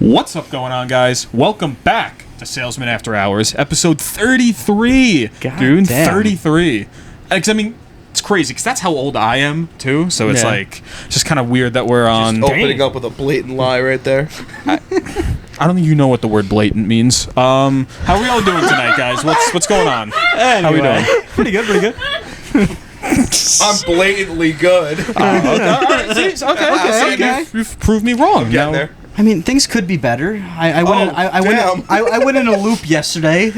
What's up going on, guys? Welcome back to Salesmen After Hours, episode 33. God dude, damn. 33. I mean, it's crazy, because that's how old I am, too, so it's like, just kind of weird that we're on... Just opening up with a blatant lie right there. I don't think you know what the word blatant means. How are we all doing tonight, guys? What's going on? Anyway. How are we doing? Pretty good. I'm blatantly good. Okay. You've proved me wrong. Getting there. I mean, things could be better. I went in a loop yesterday.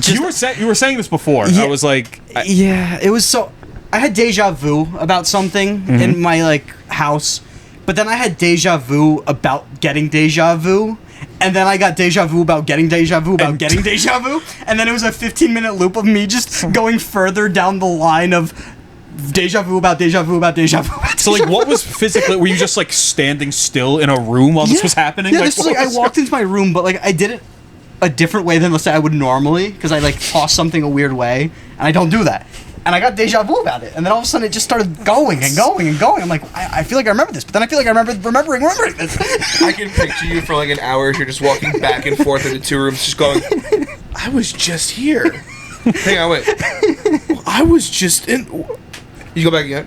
You were saying this before. Yeah. I was like... It was so... I had deja vu about something in my, house, but then I had deja vu about getting deja vu, and then I got deja vu about getting deja vu about getting deja vu, and then it was a 15-minute loop of me just going further down the line of deja vu about deja vu about deja vu. So, what was physically... Were you just, standing still in a room while this was happening? Yeah, this was I walked into my room, but, I did it a different way than, let's say, I would normally, because I, tossed something a weird way, and I don't do that. And I got deja vu about it, and then all of a sudden it just started going and going and going. I'm like, I feel like I remember this, but then I feel like I remembering this. I can picture you for an hour as you're just walking back and forth in the two rooms, just going, I was just here. Hang on, wait. I was just in... You go back again.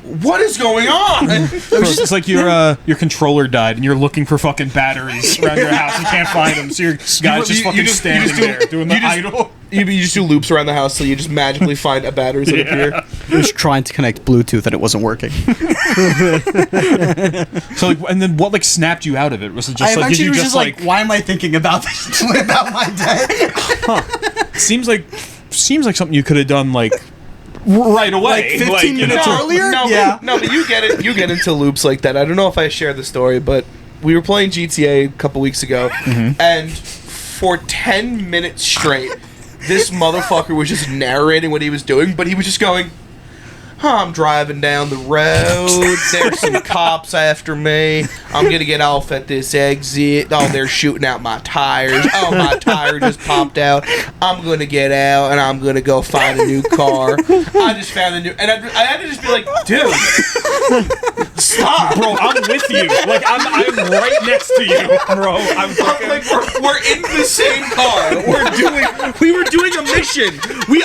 What is going on? It's like your controller died and you're looking for fucking batteries around your house and can't find them, so your guy's just standing there doing the idle. You just do loops around the house till you just magically find a battery that appear. I was trying to connect Bluetooth and it wasn't working. So, and then what snapped you out of it? Was it just did you just why am I thinking about this? About my day? Seems like something you could have done right away. 15 minutes earlier? But you get it. You get into loops like that. I don't know if I shared the story, but we were playing GTA a couple weeks ago, and for 10 minutes straight, this motherfucker was just narrating what he was doing, but he was just going, I'm driving down the road, there's some cops after me, I'm gonna get off at this exit, oh, they're shooting out my tires, oh, my tire just popped out, I'm gonna get out and I'm gonna go find a new car, I just found a new, and I had to just be like, dude, stop, bro, I'm with you, I'm right next to you, bro, we're in the same car, we were doing a mission,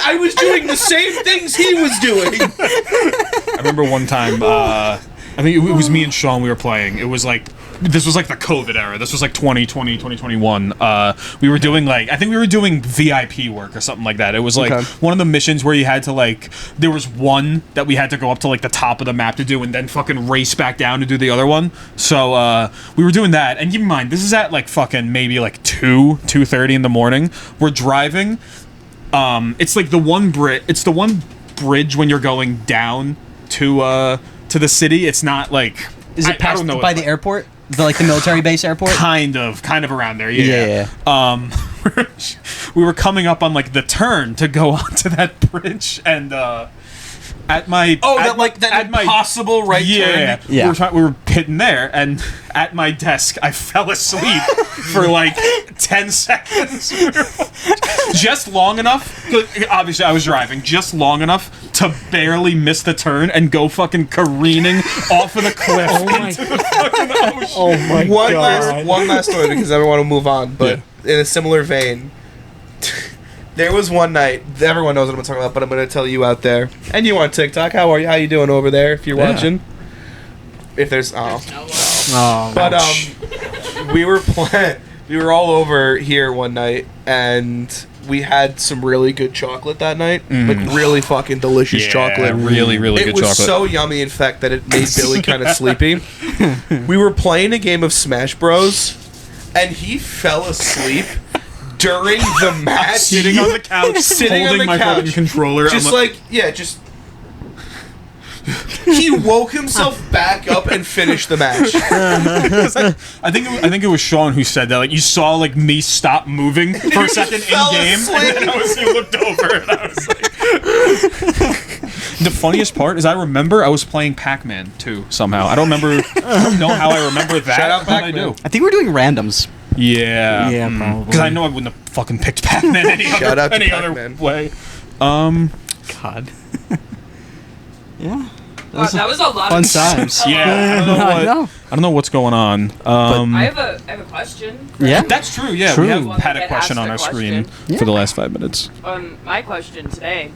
I was doing the same things he was doing. I remember one time, I think it was me and Sean, we were playing. It was this was the COVID era. This was 2020, 2021. We were doing I think we were doing VIP work or something like that. It was one of the missions where you had to there was one that we had to go up to the top of the map to do and then fucking race back down to do the other one. So we were doing that. And keep in mind, this is at fucking maybe 2:30 in the morning. We're driving. It's the one bridge when you're going down to the city. It's not is it past by the airport, the military base airport? Kind of around there. Yeah. We were coming up on the turn to go onto that bridge, and at my impossible right turn. Yeah. We were hitting there, and at my desk, I fell asleep for 10 seconds. Just long enough, obviously I was driving, just long enough to barely miss the turn and go fucking careening off of the cliff into the fucking ocean. Oh my God. One last story because I want to move on, but in a similar vein. There was one night, everyone knows what I'm talking about, but I'm going to tell you out there. And you on TikTok, how are you? How you doing over there if you're watching? If there's, But, we were all over here one night, and we had some really good chocolate that night. Really fucking delicious chocolate. Really, really good chocolate. It was so yummy, in fact, that it made Billy kind of sleepy. We were playing a game of Smash Bros, and he fell asleep during the match, sitting on the couch, holding my fucking controller. He woke himself back up and finished the match. I think it was Sean who said that. You saw me stop moving for a second in game, and then you looked over, and I was The funniest part is I remember I was playing Pac-Man too. Somehow I don't know how I remember that. Shout out Pac-Man. I do. I think we're doing randoms. Yeah, probably. Because I know I wouldn't have fucking picked Pac-Man any other way. God. Yeah. that was a lot Fun of times. Yeah, I know. I don't know what's going on. I have a question. Yeah. That's true. Yeah, True. we have Well, had a get question asked on a our question. screen for the last 5 minutes. My question today.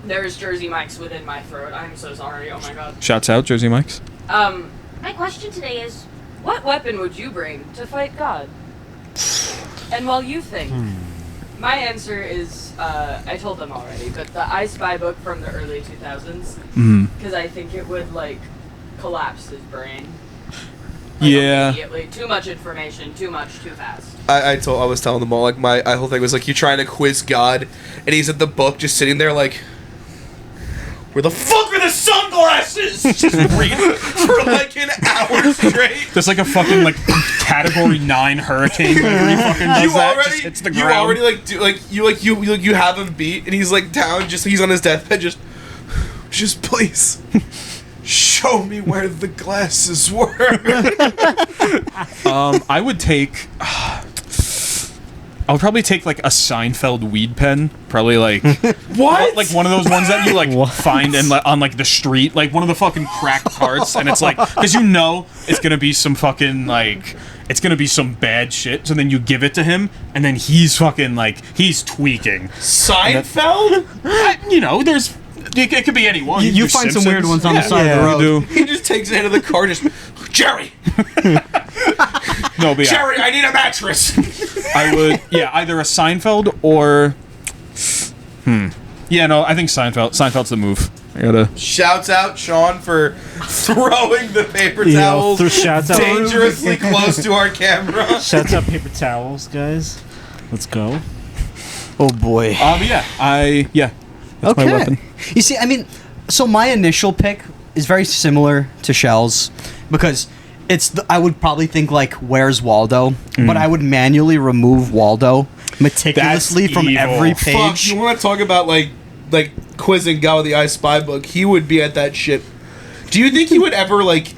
There's Jersey Mike's within my throat. I'm so sorry. Oh my god. Shouts out, Jersey Mike's. My question today is, what weapon would you bring to fight God? And while you think, my answer is, I told them already, but the I Spy book from the early 2000s, because I think it would, like, collapse his brain. Like, Yeah. immediately. Too much information, too much, too fast. I was telling them all, like, my whole thing was like, you're trying to quiz God, and he's at the book just sitting there like, where the fuck are the sunglasses? Just reading for like an hour straight. There's like a fucking like category 9 hurricane whenever he fucking does You that. already, Just hits the you ground. already like do you have him beat, and he's like down, just he's on his deathbed, just please show me where the glasses were. I would take. I would probably take like a Seinfeld weed pen. Probably like What? like one of those ones that you like find and on like the street, like one of the fucking cracked parts, and it's like because you know it's gonna be some fucking like it's gonna be some bad shit. So then you give it to him, and then he's fucking like he's tweaking. Seinfeld? You know, there's it could be anyone. You do find some weird Simpsons. ones on the side of the road. You do. He just takes it out of the car, just Jerry, No, but yeah. Jerry, I need a mattress. I would, either a Seinfeld or, yeah, no, I think Seinfeld. Seinfeld's the move. I gotta. Shouts out Sean for throwing the paper You know, towels shouts out, dangerously close to our camera. shouts out paper towels, guys. Let's go. Oh boy. But yeah, that's my weapon. You see, I mean, so my initial pick is very similar to Chelle's because I would probably think like, where's Waldo? But I would manually remove Waldo meticulously That's from evil. every Fuck, page. you want to talk about like quizzing God with the I Spy book? He would be at that shit. Do you think he would ever like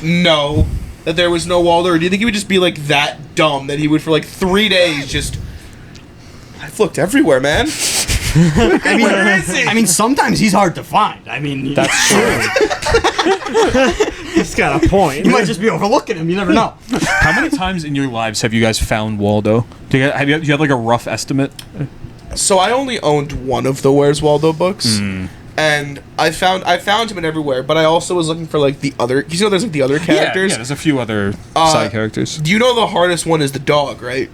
know that there was no Waldo, or do you think he would just be like that dumb that he would for like 3 days just? I've looked everywhere, man. I mean, Where is he? I mean, sometimes he's hard to find. I mean, That's true. He's got a point. you might just be overlooking him. You never know. How many times in your lives have you guys found Waldo? Do you have like a rough estimate? So I only owned one of the Where's Waldo books, and I found him in everywhere. But I also was looking for like the other. You know, there's like the other characters. Yeah, there's a few other side characters. Do you know the hardest one is the dog, right?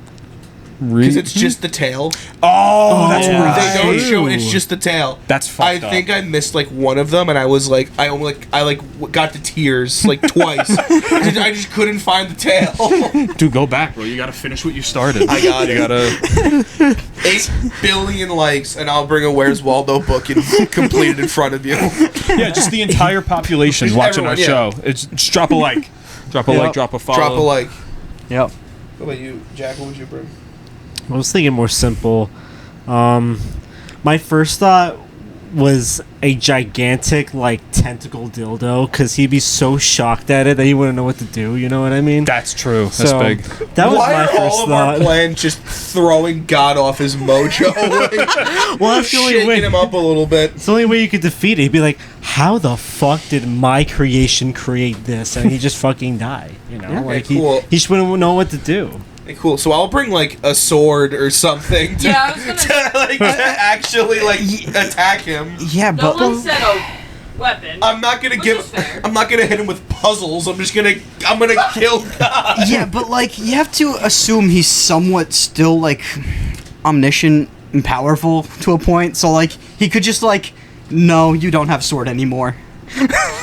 Because it's just the tail. Oh, that's yeah. right. They don't show it, it's just the tail. That's fucked up. I think I missed like one of them, and I was like, I got to tears like twice. I just couldn't find the tail. Dude, go back, bro. You gotta finish what you started. I got You it. gotta. 8 billion likes, and I'll bring a Where's Waldo book and complete it in front of you. Yeah, just the entire population Just watching our everyone, show. It's just drop a like, drop a Yep. like, drop a follow. Drop a like. Yep. What about you, Jack? What would you bring? I was thinking more simple. My first thought was a gigantic, like, tentacle dildo, because he'd be so shocked at it that he wouldn't know what to do, you know what I mean? That's true. That's So, big. That was Why my are first all of our thought. plans just throwing God off his mojo? Well, that's the only shaking way. him up a little bit. It's the only way you could defeat it. He'd be like, how the fuck did my creation create this? And he'd just fucking die, you know? Yeah. Like, Okay, cool. he just wouldn't know what to do. Okay, cool. So I'll bring like a sword or something to, Yeah, I was gonna- to actually like attack him. Yeah, No but one said a weapon. I'm not gonna Which is fair. I'm not gonna hit him with puzzles. I'm gonna kill God. yeah, but like you have to assume he's somewhat still like omniscient and powerful to a point. So like he could just like, no, you don't have sword anymore.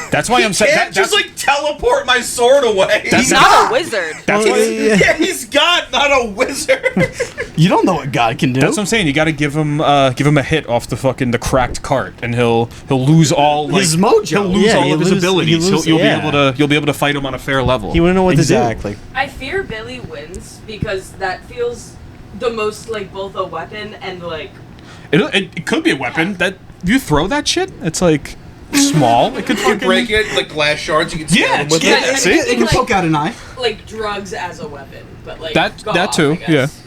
That's why I'm saying Can't just like teleport my sword away. He's not a wizard. That's Well, what, yeah, he's God, not a wizard. You don't know what God can do. that's what I'm saying. You got to give him a hit off the cracked cart, and he'll lose all like, His mojo. He'll lose Yeah, all he'll of his lose- abilities. he'll lose- You'll yeah. you'll be able to fight him on a fair level. He wouldn't know what Exactly. I fear Billy wins because that feels the most like both a weapon and like It could be a weapon that you throw that shit. It's like small. It could You fucking break it like glass shards. You can stab Yeah, him with yeah, it. I see? think, It can like, poke out an eye. like drugs as a weapon, but like That golf, too, I guess.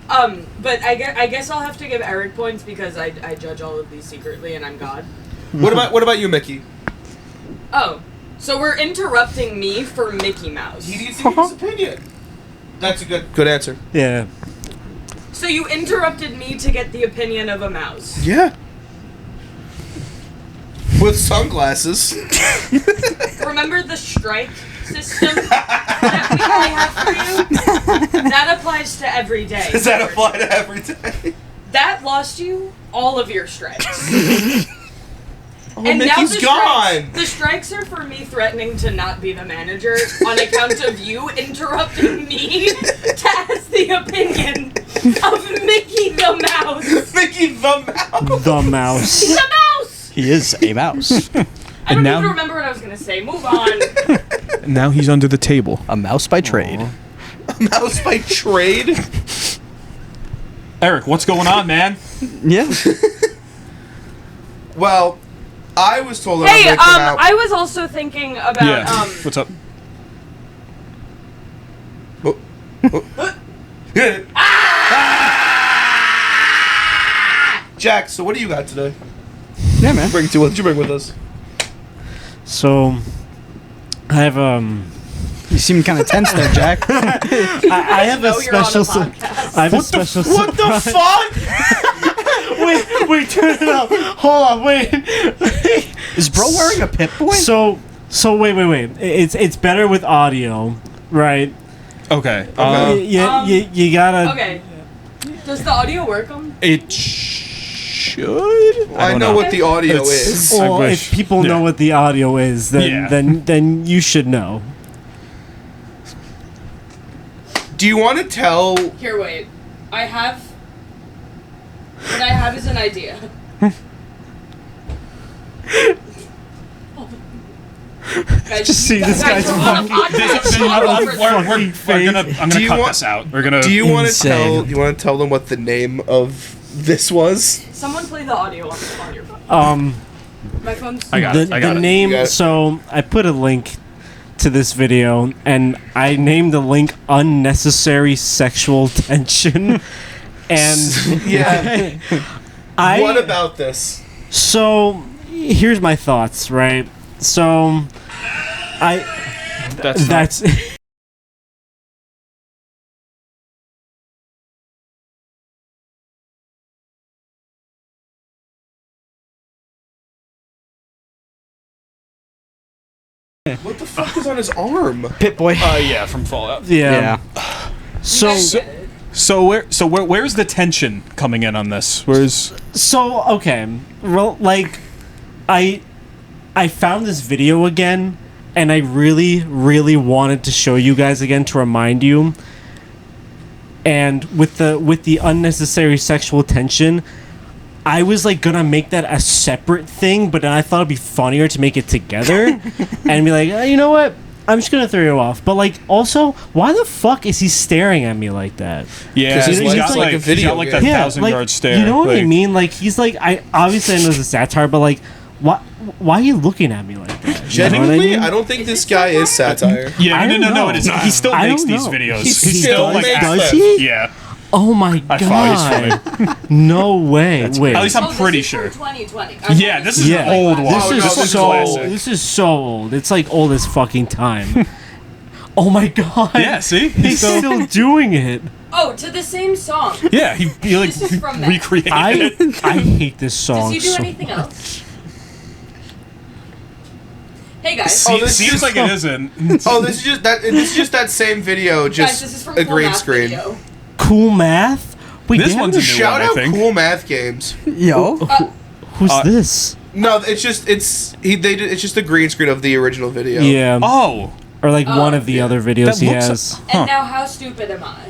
But I guess I'll have to give Eric points because I judge all of these secretly and I'm God. What about you, Mickey? Oh, so we're interrupting me for Mickey Mouse. He needs to give his opinion. That's a good answer. Yeah. So you interrupted me to get the opinion of a mouse. Yeah. With sunglasses. Remember the strike system that we have for you? That applies to every day. Does that apply to every day? That lost you all of your strikes. Oh, Mickey's gone. The strikes are for me threatening to not be the manager on account of you interrupting me to ask the opinion of Mickey the Mouse. Mickey the Mouse. The mouse. The mouse! He is a mouse. I don't now- even remember what I was gonna say. Move on. And now he's under the table. A mouse by trade. A mouse by trade. Eric, what's going on, man? Yeah. Well, I was told that Hey, I'm gonna come out. I was also thinking about What's up? Jack, so what do you got today? Yeah, man. What did you bring with us? So, I have You seem kind of tense there, Jack. I have a know you're on a special. podcast. I have a special. What the fuck? Wait, turn it up. Hold on, wait. Is bro wearing a Pip Boy? So wait. It's better with audio, right? Okay. You gotta. Okay. Does the audio work on? It should. I know what the audio It's- is. I Well, wish. if people know Yeah. what the audio is, then Yeah. then you should know. Do you want to tell? Here, wait. I have. What I have is an idea. Guys, Just see this guy's we're on a fucking- podcast. I'm Do gonna you cut want- this out. We're gonna. Do you want to Insane. tell? Do you want to tell them what the name of this was? Someone play the audio on your phone. My phone's. I got the, it. I got the it. name. You got it. So I put a link to this video, and I named the link "Unnecessary Sexual Tension." And Yeah. I What about this? so here's my thoughts, right? So that's What the fuck is on his arm? Pip Boy. Yeah, from Fallout. yeah. yeah. So Where's the tension coming in on this? okay, well, like I found this video again, and I really wanted to show you guys again to remind you. And with the unnecessary sexual tension, I was like gonna make that a separate thing, but then I thought it'd be funnier to make it together and be like, you know what? I'm just gonna throw you off. But like, also, why the fuck is he staring at me like that? Yeah, 'Cause his he's life's got like a he's video got like game. that Yeah, 1,000-yard stare. You know what I like- mean? Like he's like, I obviously I know it's a satire, but like, why are you looking at me like that? You know what Genuinely, I I mean? don't think this guy is satire. Yeah, I no, don't no, know. it is not. He still I makes don't these know. videos. He He still still like makes acts them. them. Yeah, Oh my I thought he was god! funny. No way! Wait. At least I'm Oh, this pretty is sure. from 2020. Yeah, this is Yeah. an old one. This Oh, no, is this is so. classic. This is so old. It's like old as fucking time. Oh my god! Yeah, see? He's still doing it. Oh, to the same song. Yeah, he like This is from that. recreated I it. I hate this Does song. he do so anything else? Hey guys. See, Oh, this seems is- like it isn't. Oh, this is just that. This is just that same video, Guys, just this is from a Full green Math screen. Video. Cool math. Wait, This they one's have a new Shout one, I out think. Cool Math Games. Yo. Who's this? No, it's just it's just a green screen of the original video. Yeah, Oh, or like one of the yeah. other videos That he looks- has. Huh. And now, how stupid am I?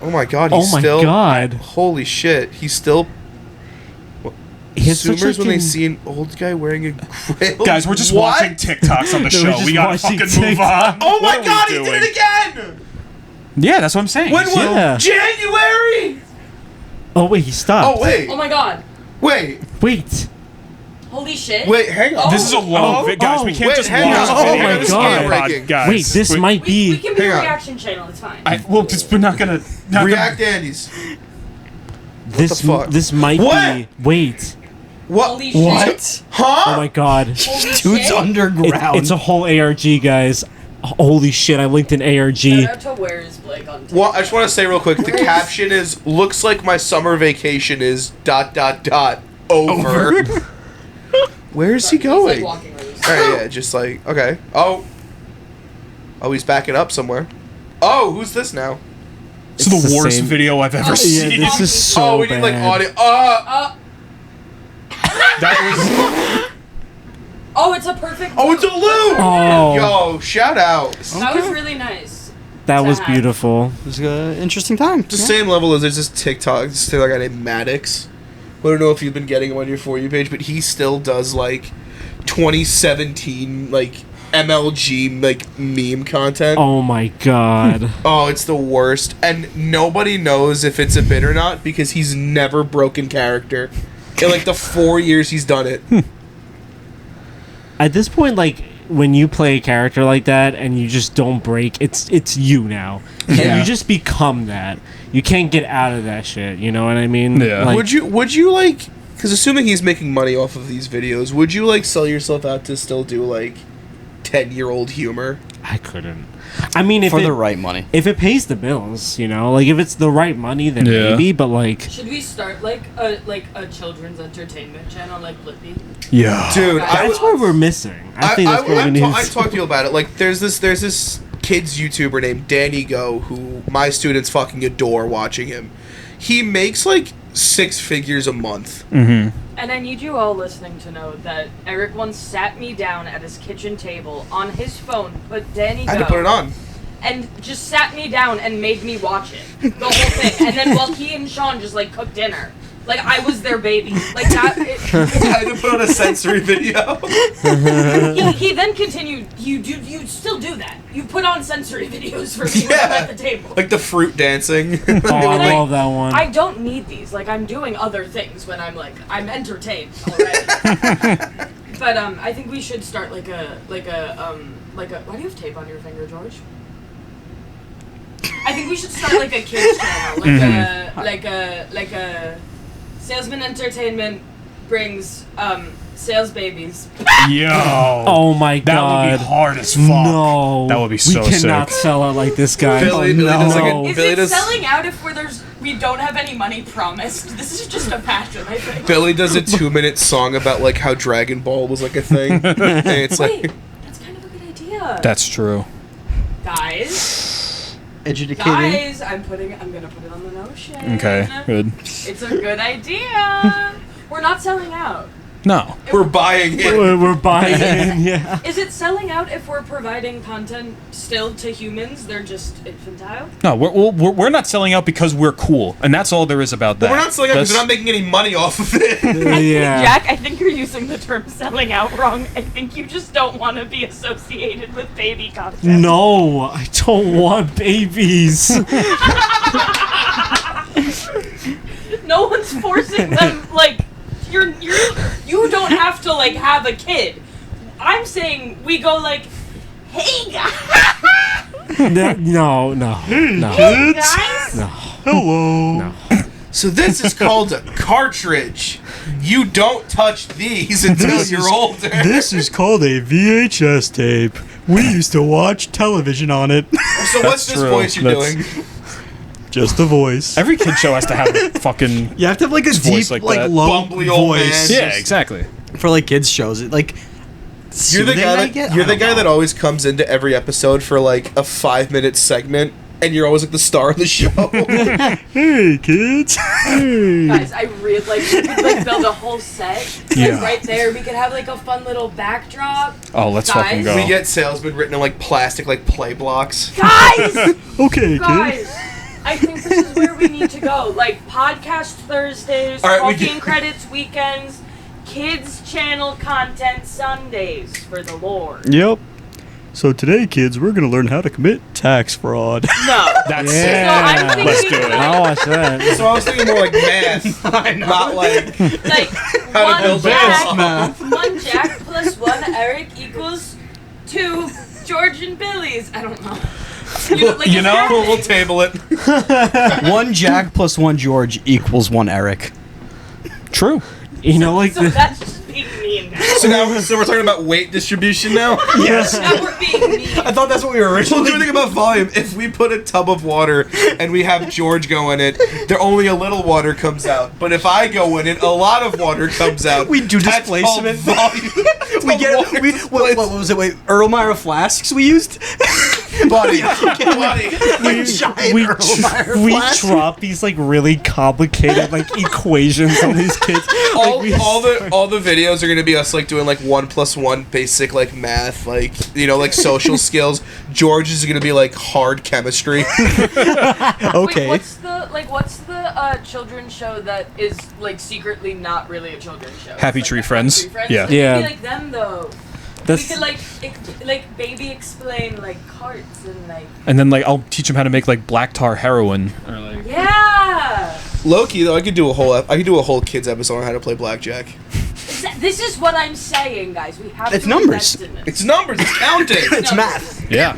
Oh my god, Oh he's my still. god! Holy shit, he's still. He has such Consumers like when they an- see an old guy wearing a grail. guys, we're just What? watching TikToks on the No, we're show. just We gotta watching fucking move on. Oh my What are we god, he doing? did it again! Yeah, that's what I'm saying. When was Yeah. January? Oh wait, he stopped. Oh wait, Oh my god. wait, Wait. Holy shit. wait, hang on. This is a long video, guys. We can't wait, just hang watch on. the Oh video. my This is God. breaking. Guys, Wait, this we- might We be. can be Hang a on. reaction channel, it's fine. Well, we're not gonna. React Andy's. This the fuck? this might What? be. Wait. What? Holy shit. What? Huh? Oh my god. Holy Dude's shit. underground. It's a whole ARG, guys. Holy shit, I linked an ARG. Shout out to Where is Blake on TikTok. Well, I just want to say real quick, the Where is- caption is, looks like my summer vacation is ... over. Where is he He's, like, going? walking loose. Alright, yeah, just like, okay. Oh, he's backing up somewhere. Oh, who's this now? This is It's the the worst same- video I've ever Yeah, seen. this is so Oh, we need like bad. audio. That Oh, it's a perfect. Oh, it's a loop! Oh. Yo, shout out. That was really nice. That was Sad. beautiful. It was an interesting time. The same level as there's this TikTok guy named Maddox. I don't know if you've been getting him on your For You page, but he still does like 2017 like MLG like meme content. Oh my god. Oh, it's the worst. And nobody knows if it's a bit or not because he's never broken character. In like the 4 years he's done it. At this point, like, when you play a character like that and you just don't break, it's you now. And Yeah. you just become that. You can't get out of that shit, you know what I mean? Yeah. Like, Would you like, because assuming he's making money off of these videos, would you like sell yourself out to still do like 10-year-old humor? I couldn't. I mean, For the right money. if it pays the bills, you know, like if it's the right money, then Yeah. maybe. But like, Should we start like a children's entertainment channel like Blippi? yeah. Dude, that's what we're missing. I think that's what we need. I talked to you about it. Like, there's this kids YouTuber named Danny Go who my students fucking adore watching him. He makes like 6 figures a month. Mm-hmm. And I need you all listening to know that Eric once sat me down at his kitchen table on his phone, put Danny I had to Go, put it on. and just sat me down and made me watch it, the whole thing. And then while he and Sean just like cooked dinner, like I was their baby, like that. I had to put on a sensory video. He then continued. You still do that. You put on sensory videos for me when I'm at the table. Like the fruit dancing. Oh, I Like, love that one. I don't need these. Like I'm doing other things when I'm like I'm entertained already. But I think we should start like a why do you have tape on your finger, George? I think we should start like a kids channel, like a Salesmen Entertainment brings sales babies. Yo. Oh my That god. would be hard as fuck. No. That would be so We cannot sick. sell out like this guy. Billy no. does like a- Is Billy it does- selling out if we don't have any money promised? This is just a passion, I think. Billy does a 2-minute song about like how Dragon Ball was like a thing. And it's Wait, like that's kind of a good idea. That's true. Guys, Educating. I'm gonna put it on the Notion. Okay, good. It's a good idea. We're not selling out. No. we're buying it. We're buying in, yeah. Is it selling out if we're providing content still to humans? They're just infantile? No, we're not selling out because we're cool, and that's all there is about that. We're not selling out because That's- we're not making any money off of it. Yeah. Jack, I think you're using the term selling out wrong. I think you just don't want to be associated with baby content. No, I don't want babies. No one's forcing them, like, you don't have to, like, have a kid. I'm saying we go, like, hey guys! No. Hey guys! Hello. No. So this is called a cartridge. You don't touch these until This you're is- older. This is called a VHS tape. We used to watch television on it. So what's this true. voice you're That's- doing? Just a voice. Every kid show has to have a fucking. You have to have like a voice deep, like like that. low Bumbly old voice. man. Yeah, exactly. For like kids shows. It like You're the soothing, guy I that get? you're I the don't guy know. that always comes into every episode for like a 5-minute segment, and you're always like the star of the show. Hey kids. Guys, I really, like, we could, like, build a whole set. Like, Yeah. right there, we could have, like, a fun little backdrop. Oh, let's Guys? fucking go. We get salesmen written on like plastic like play blocks. Guys! Okay, Guys! I think this is where we need to go. Like, podcast Thursdays, All right, we Coffee get- and Credits weekends, kids channel content Sundays for the Lord. Yep. So today, kids, we're gonna learn how to commit tax fraud. No. That's Yeah. So I'm thinking Let's do it. I'll watch that. So I was thinking more like math, not like like how to build math. one Jack plus one Eric equals 2 George and Billy's. I don't know. You know, We'll table it. 1 Jack plus 1 George equals 1 Eric. True. You know, like So that's just being mean now. So we're talking about weight distribution now. Yes. Now we're being mean. I thought that's what we were Well, originally. do you think about volume? If we put a tub of water and we have George go in it, there only a little water comes out. But if I go in it, a lot of water comes out. We do That's called displacement. volume. we get what was it? Wait, Erlenmeyer flasks we used. buddy. Giant we Erlenmeyer we flasks. drop these like really complicated like equations on these kids. all, Like, we- all the videos are gonna be us like doing like 1+1 basic like math, like like social skills. George is gonna be like hard chemistry. Okay. Wait, what's the children's show that is like secretly not really a children's show? Happy It's Tree like Friends? Happy Tree Friends? Yeah. Like, Yeah. Maybe like them though. That's We could like baby explain like carts and like And then like I'll teach him how to make like black tar heroin. Or like yeah. Loki though, I could do a whole kids episode on how to play blackjack. This is what I'm saying, guys. We have It's to numbers. invest in this. It's numbers, it's counting. It's math. yeah.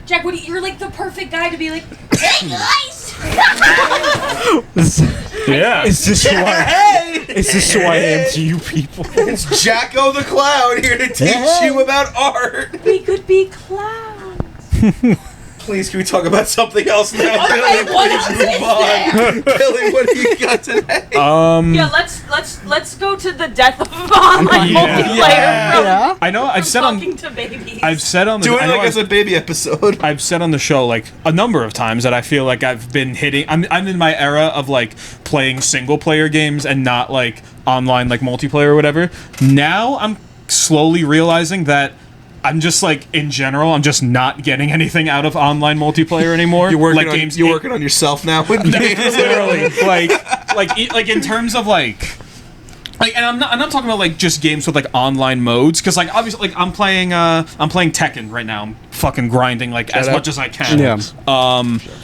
Jack, you're like the perfect guy to be like, hey guys. Yeah. is this who I Hey, is this who I am to you people? it's Jacko the Clown here to teach you about art. We could be clowns. Please, can we talk about something else now? Okay, Billy, what please else move is on. Billy, what do you got today? Yeah, let's go to the death of online Yeah. multiplayer from, Yeah. I know. I've from said on. talking to babies. I've said on the. Do it I know like as a baby episode. I've said on the show like a number of times that I feel like I've been hitting. I'm in my era of like playing single player games and not like online like multiplayer or whatever. Now I'm slowly realizing that I'm just like in general I'm just not getting anything out of online multiplayer anymore. You're working like on games. You're working on yourself now with games. Literally, like in terms of like, and I'm not talking about like just games with like online modes because like obviously like I'm playing Tekken right now. I'm fucking grinding like as up. much as I can. Yeah.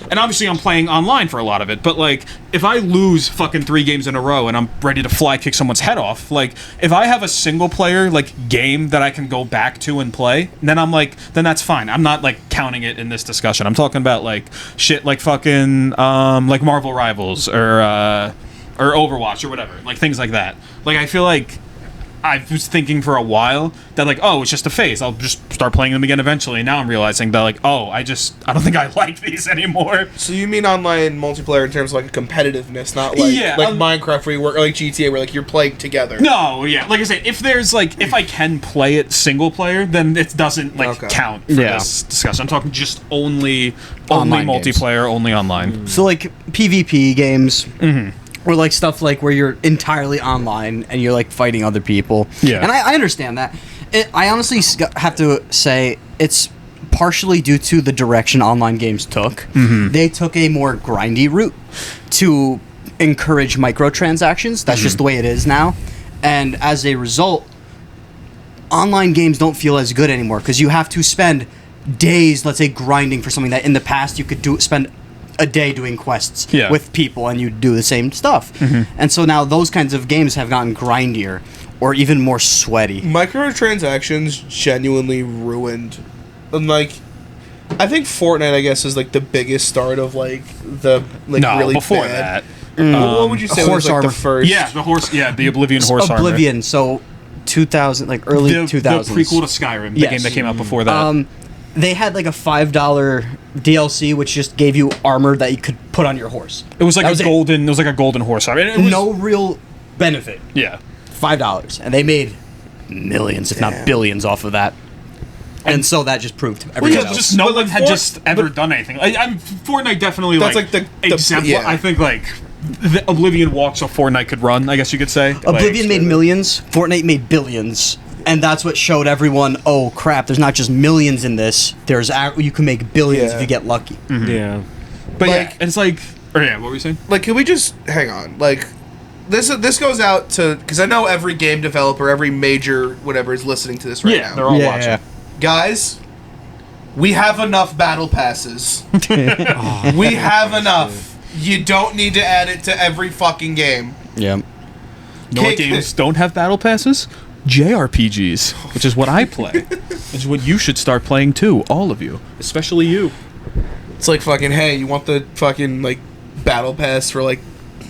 And obviously I'm playing online for a lot of it. But like if I lose fucking 3 games in a row and I'm ready to fly kick someone's head off, like if I have a single player like game that I can go back to and play, then then that's fine. I'm not like counting it in this discussion. I'm talking about like shit like fucking like Marvel Rivals or Overwatch or whatever, like things like that. Like I feel like I was thinking for a while that like, oh, it's just a phase. I'll just start playing them again eventually. And now I'm realizing that like, oh, I don't think I like these anymore. So you mean online multiplayer in terms of like competitiveness, not like Yeah, Minecraft where you work, or like GTA where like you're playing together. No, yeah, like I said, if I can play it single player, then it doesn't like Okay. count for Yeah. this discussion. I'm talking just only Online games. multiplayer, only online. So like PvP games. Or like stuff like where you're entirely online and you're like fighting other people. Yeah. And I understand that. I honestly have to say it's partially due to the direction online games took. They took a more grindy route to encourage microtransactions. That's just the way it is now. And as a result, online games don't feel as good anymore because you have to spend days, let's say, grinding for something that in the past you could spend a day doing quests Yeah. with people and you do the same stuff. And so now those kinds of games have gotten grindier or even more sweaty. Microtransactions genuinely ruined, and like, I think Fortnite, I guess, is like the biggest start of like the like No, really before bad. that. What would you say Horse was like armor. the first? The Oblivion horse armor. Oblivion, so 2000, like early The 2000s. prequel to Skyrim, the Yes. game that came out before that. They had like a $5 DLC which just gave you armor that you could put on your horse. It was like That a golden. It was like a golden horse armor. It was, No real benefit. Yeah. $5, and they made millions, if not billions, off of that. And so that just proved everything Because else. just no But one like had Fort- just ever done anything. Fortnite definitely That's like like the exemplar. yeah. I think like the Oblivion walked so Fortnite could run. I guess you could say. Oblivion made millions, Fortnite made billions, and that's what showed everyone, oh crap, there's not just millions in this, you can make billions Yeah. if you get lucky. Yeah. But like- yeah, it's like. Or yeah, what were you saying? Like, can we just hang on? Like, this goes out to, because I know every game developer, every major whatever is listening to this right now. they're all watching. Guys, we have enough battle passes. We have enough. You don't need to add it to every fucking game. Yeah. You know what Kick- games don't have battle passes? JRPGs, which is what I play. Which is what you should start playing too, all of you, especially you. It's like fucking, hey, you want the fucking like battle pass for like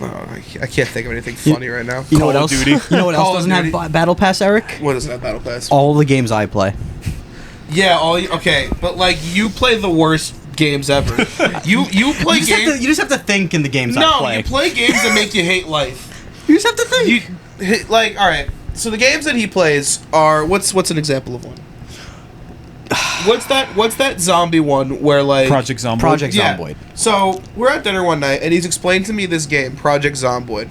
I can't think of anything funny right now. You know what Call of else? Duty. You know what else Call of doesn't have Duty. Battle Pass, Eric? What doesn't have Battle Pass? All the games I play. Yeah, okay, but like you play the worst games ever. you play games. You just have to think in the games I No, play. you play games that make you hate life. You just have to think. Like, all right. So the games that he plays are what's an example of one? What's that zombie one where like Project Zomboid. Project Yeah. Zomboid. So we're at dinner one night and he's explained to me this game, Project Zomboid.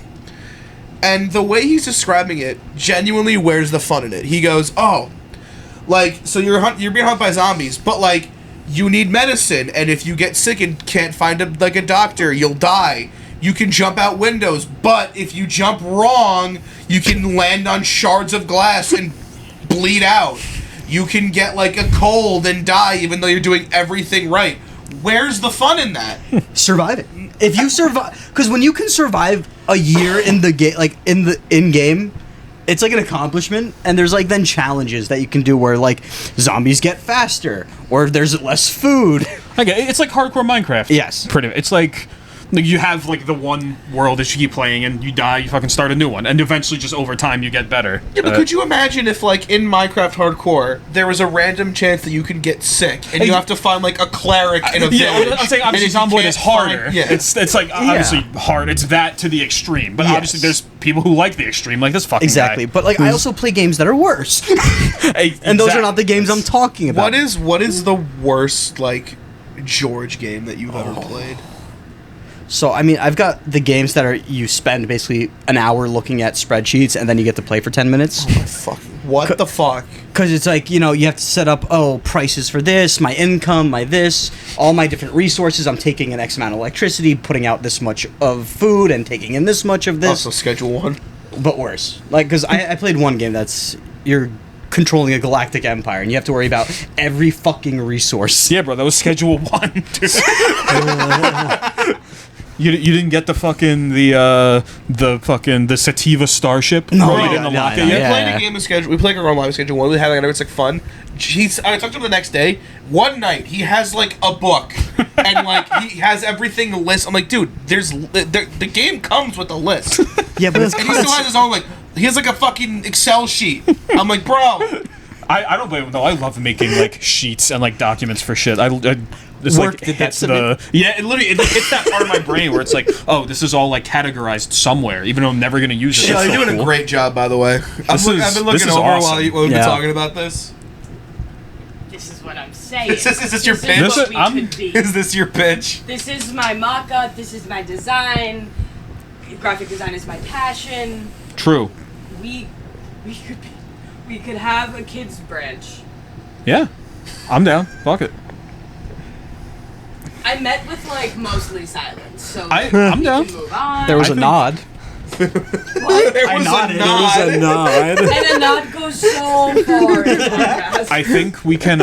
And the way he's describing it genuinely wears the fun in it. He goes, "Oh, like so you're being hunted by zombies, but like you need medicine, and if you get sick and can't find a doctor, you'll die. You can jump out windows, but if you jump wrong, you can land on shards of glass and bleed out. You can get like a cold and die even though you're doing everything right. Where's the fun in that?" Survive it. If you survive, because when you can survive a year in the game, like in game, it's like an accomplishment. And there's like then challenges that you can do where like zombies get faster or there's less food. Okay, it's like hardcore Minecraft. Yes. Pretty. It's like you have like the one world that you keep playing, and you die, you fucking start a new one, and eventually, just over time, you get better. Yeah, but could you imagine if, like, in Minecraft Hardcore, there was a random chance that you can get sick, and you have to find, like, a cleric in a village? Yeah, I'm saying obviously and if you Zomboid is can't find- harder. yeah. It's like obviously hard. It's that to the extreme. But Yes. obviously, there's people who like the extreme, like this fucking Exactly. guy. But like I also play games that are worse. Hey, And those are exact- not the games I'm talking about. What is the worst, like, George game that you've ever played? So I mean, I've got the games that are you spend basically an hour looking at spreadsheets and then you get to play for 10 minutes. What the fuck? Because it's like, you know, you have to set up, prices for this, my income, my this, all my different resources. I'm taking an X amount of electricity, putting out this much of food, and taking in this much of this. Also, Schedule 1. But worse. Like, because I played one game that's, you're controlling a galactic empire, and you have to worry about every fucking resource. Yeah, bro, that was Schedule 1. Dude. You didn't get the fucking the Sativa Starship? No, Or you no, didn't no, unlock no, it We yet? yeah. played a game of Schedule. We played a online Schedule 1. We had it. It's like fun. I talked to him the next day. One night, he has like a book, and like he has everything list. I'm like, dude, the game comes with a list, Yeah, but it's and he still has his own like. He has like a fucking Excel sheet. I'm like, bro. I don't blame him though. I love making like sheets and like documents for shit. It's Work like did that hits to me. it literally hits that part of my brain where it's like, oh, this is all like categorized somewhere, even though I'm never gonna use it. Shelle, It's you're so doing cool. a great job, by the way. I've been this looking is over awesome. while we've been Yeah. talking about this. This is what I'm saying. Is this your pitch? Is what we I'm- could be. Is this your pitch? This is my mock-up. This is my design. Graphic design is my passion. True. We could have a kids branch. Yeah, I'm down. Fuck it. I met with like mostly silence, so I'm we down. can move on. there was I a think- nod. There was nodded. a There nod. There's a nod. And a nod goes so far in the podcast. I think we can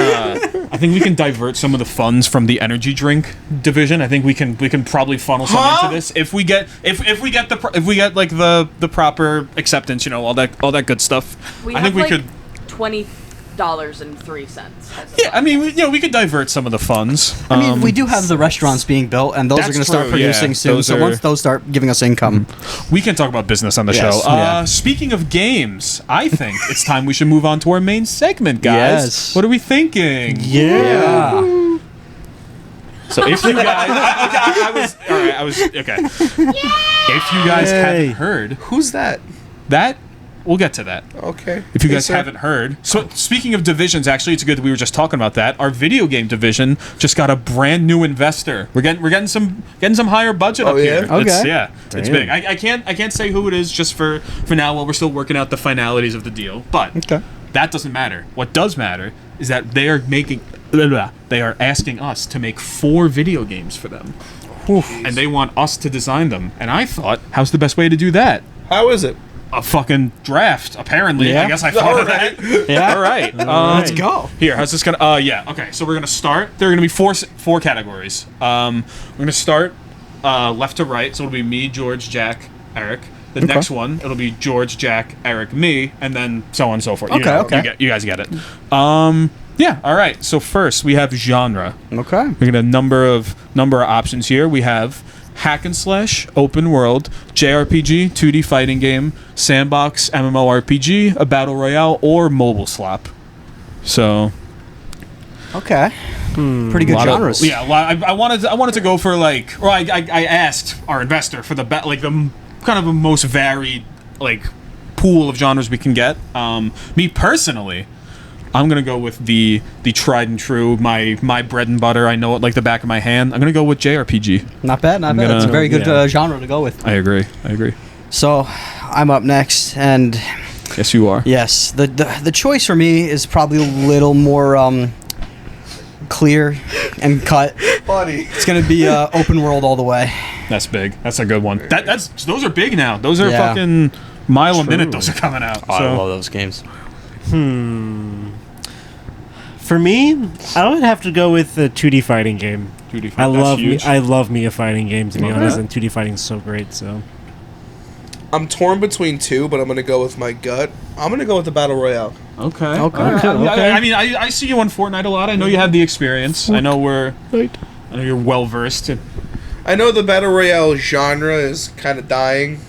divert some of the funds from the energy drink division. I think we can probably funnel some Huh? into this if we get like the proper acceptance, you know, all that good stuff. We I have think we like could. $20.03. Yeah, I mean, we could divert some of the funds. I mean, we do have the restaurants being built, and those are That's going to start true, producing yeah. soon. Those So are- once those start giving us income, We can talk about business on the Yes, show. yeah. Speaking of games, I think it's time we should move on to our main segment, guys. Yes. What are we thinking? yeah. So if you guys, I was okay. If you guys Yay. haven't heard Who's that? that, we'll get to that. Okay. If you Yes, guys sir. haven't heard, so speaking of divisions, actually, it's good that we were just talking about that. Our video game division just got a brand new investor. We're getting some higher budget Oh, up yeah? here. It's, Okay. yeah, it's Damn. big. I can't say who it is just for now while we're still working out the finalities of the deal. But Okay. that doesn't matter. What does matter is that they are making. They are asking us to make 4 video games for them, and they want us to design them. And I thought, how's the best way to do that? How is it? A fucking draft, apparently. Yeah. I guess I thought of Alright. that. Yeah. All right. Let's go. Here, how's this gonna? Yeah. Okay. So we're gonna start. There are gonna be four categories. We're gonna start left to right. So it'll be me, George, Jack, Eric. The next one, it'll be George, Jack, Eric, me, and then so on and so forth. You Okay, know, okay. You guys get it. Yeah. All right. So first, we have genre. Okay. We get a number of options here. We have hack and slash, open world, JRPG, 2D fighting game, sandbox, MMORPG, a battle royale, or mobile slap. So Okay. Pretty good genres. I wanted to go for like, or I asked our investor for the kind of the most varied like pool of genres we can get. Me personally, I'm gonna go with the tried and true, my bread and butter. I know it like the back of my hand. I'm gonna go with JRPG. Not bad, not bad. It's a very good genre to go with. I agree. So, I'm up next, and Yes, you are. yes, the choice for me is probably a little more clear and cut. Buddy. It's gonna be open world all the way. That's big. That's a good one. Those are big now. Those are Yeah. fucking mile a minute. Those are coming out. I So- love those games. For me, I would have to go with the 2D fighting game. 2D I fight, that's love huge. I love me a fighting game, to be Okay. honest, and 2D fighting is so great. So I'm torn between two, but I'm gonna go with my gut. I'm gonna go with the battle royale. Okay. Okay. All right. Okay. I mean, I see you on Fortnite a lot. I know you have the experience. I know you're well versed. I know the battle royale genre is kind of dying.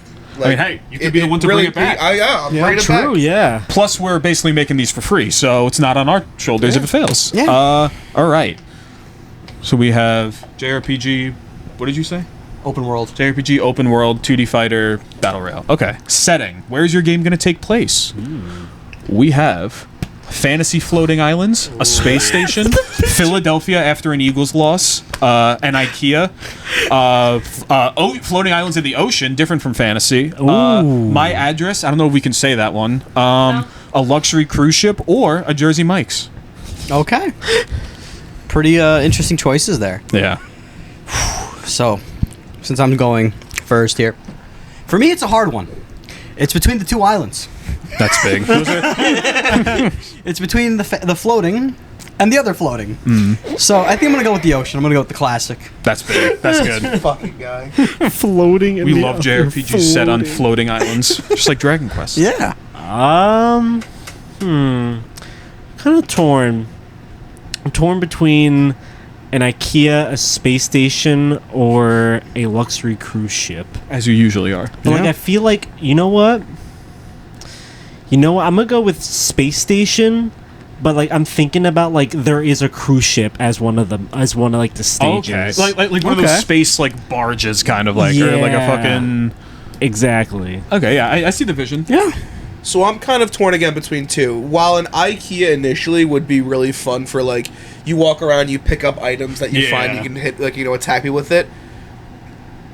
I mean, hey, you could be the one to bring it back. I'm bringing it true, back. yeah. Plus, we're basically making these for free, so it's not on our shoulders if it fails. Yeah. All right. So we have JRPG. What did you say? Open world. JRPG, open world, 2D fighter, battle royale. Okay. Setting. Where's your game going to take place? We have fantasy floating islands, a space station, Philadelphia after an Eagles loss, an IKEA, floating islands in the ocean, different from fantasy. My address. I don't know if we can say that one. A luxury cruise ship or a Jersey Mike's. Okay. Pretty interesting choices there. Yeah. So, since I'm going first here, for me it's a hard one. It's between the two islands. That's big. It's between the floating and the other floating. So I think I'm gonna go with the ocean. I'm gonna go with the classic. That's big. That's good. Fucking guy. Floating. In We the love other JRPGs set on floating. floating islands, just like Dragon Quest. Yeah. Kind of torn. I'm torn between an IKEA, a space station, or a luxury cruise ship. As you usually are. But like, I feel like, you know what? I'm gonna go with space station. But like, I'm thinking about like there is a cruise ship as one of like the stages. Okay. Like one of those space like barges, kind of like, or like a Yeah. fucking. Exactly. Okay, yeah, I see the vision. Yeah. So I'm kind of torn again between two. While an IKEA initially would be really fun for like you walk around, you pick up items that you find, you can hit attack people with it.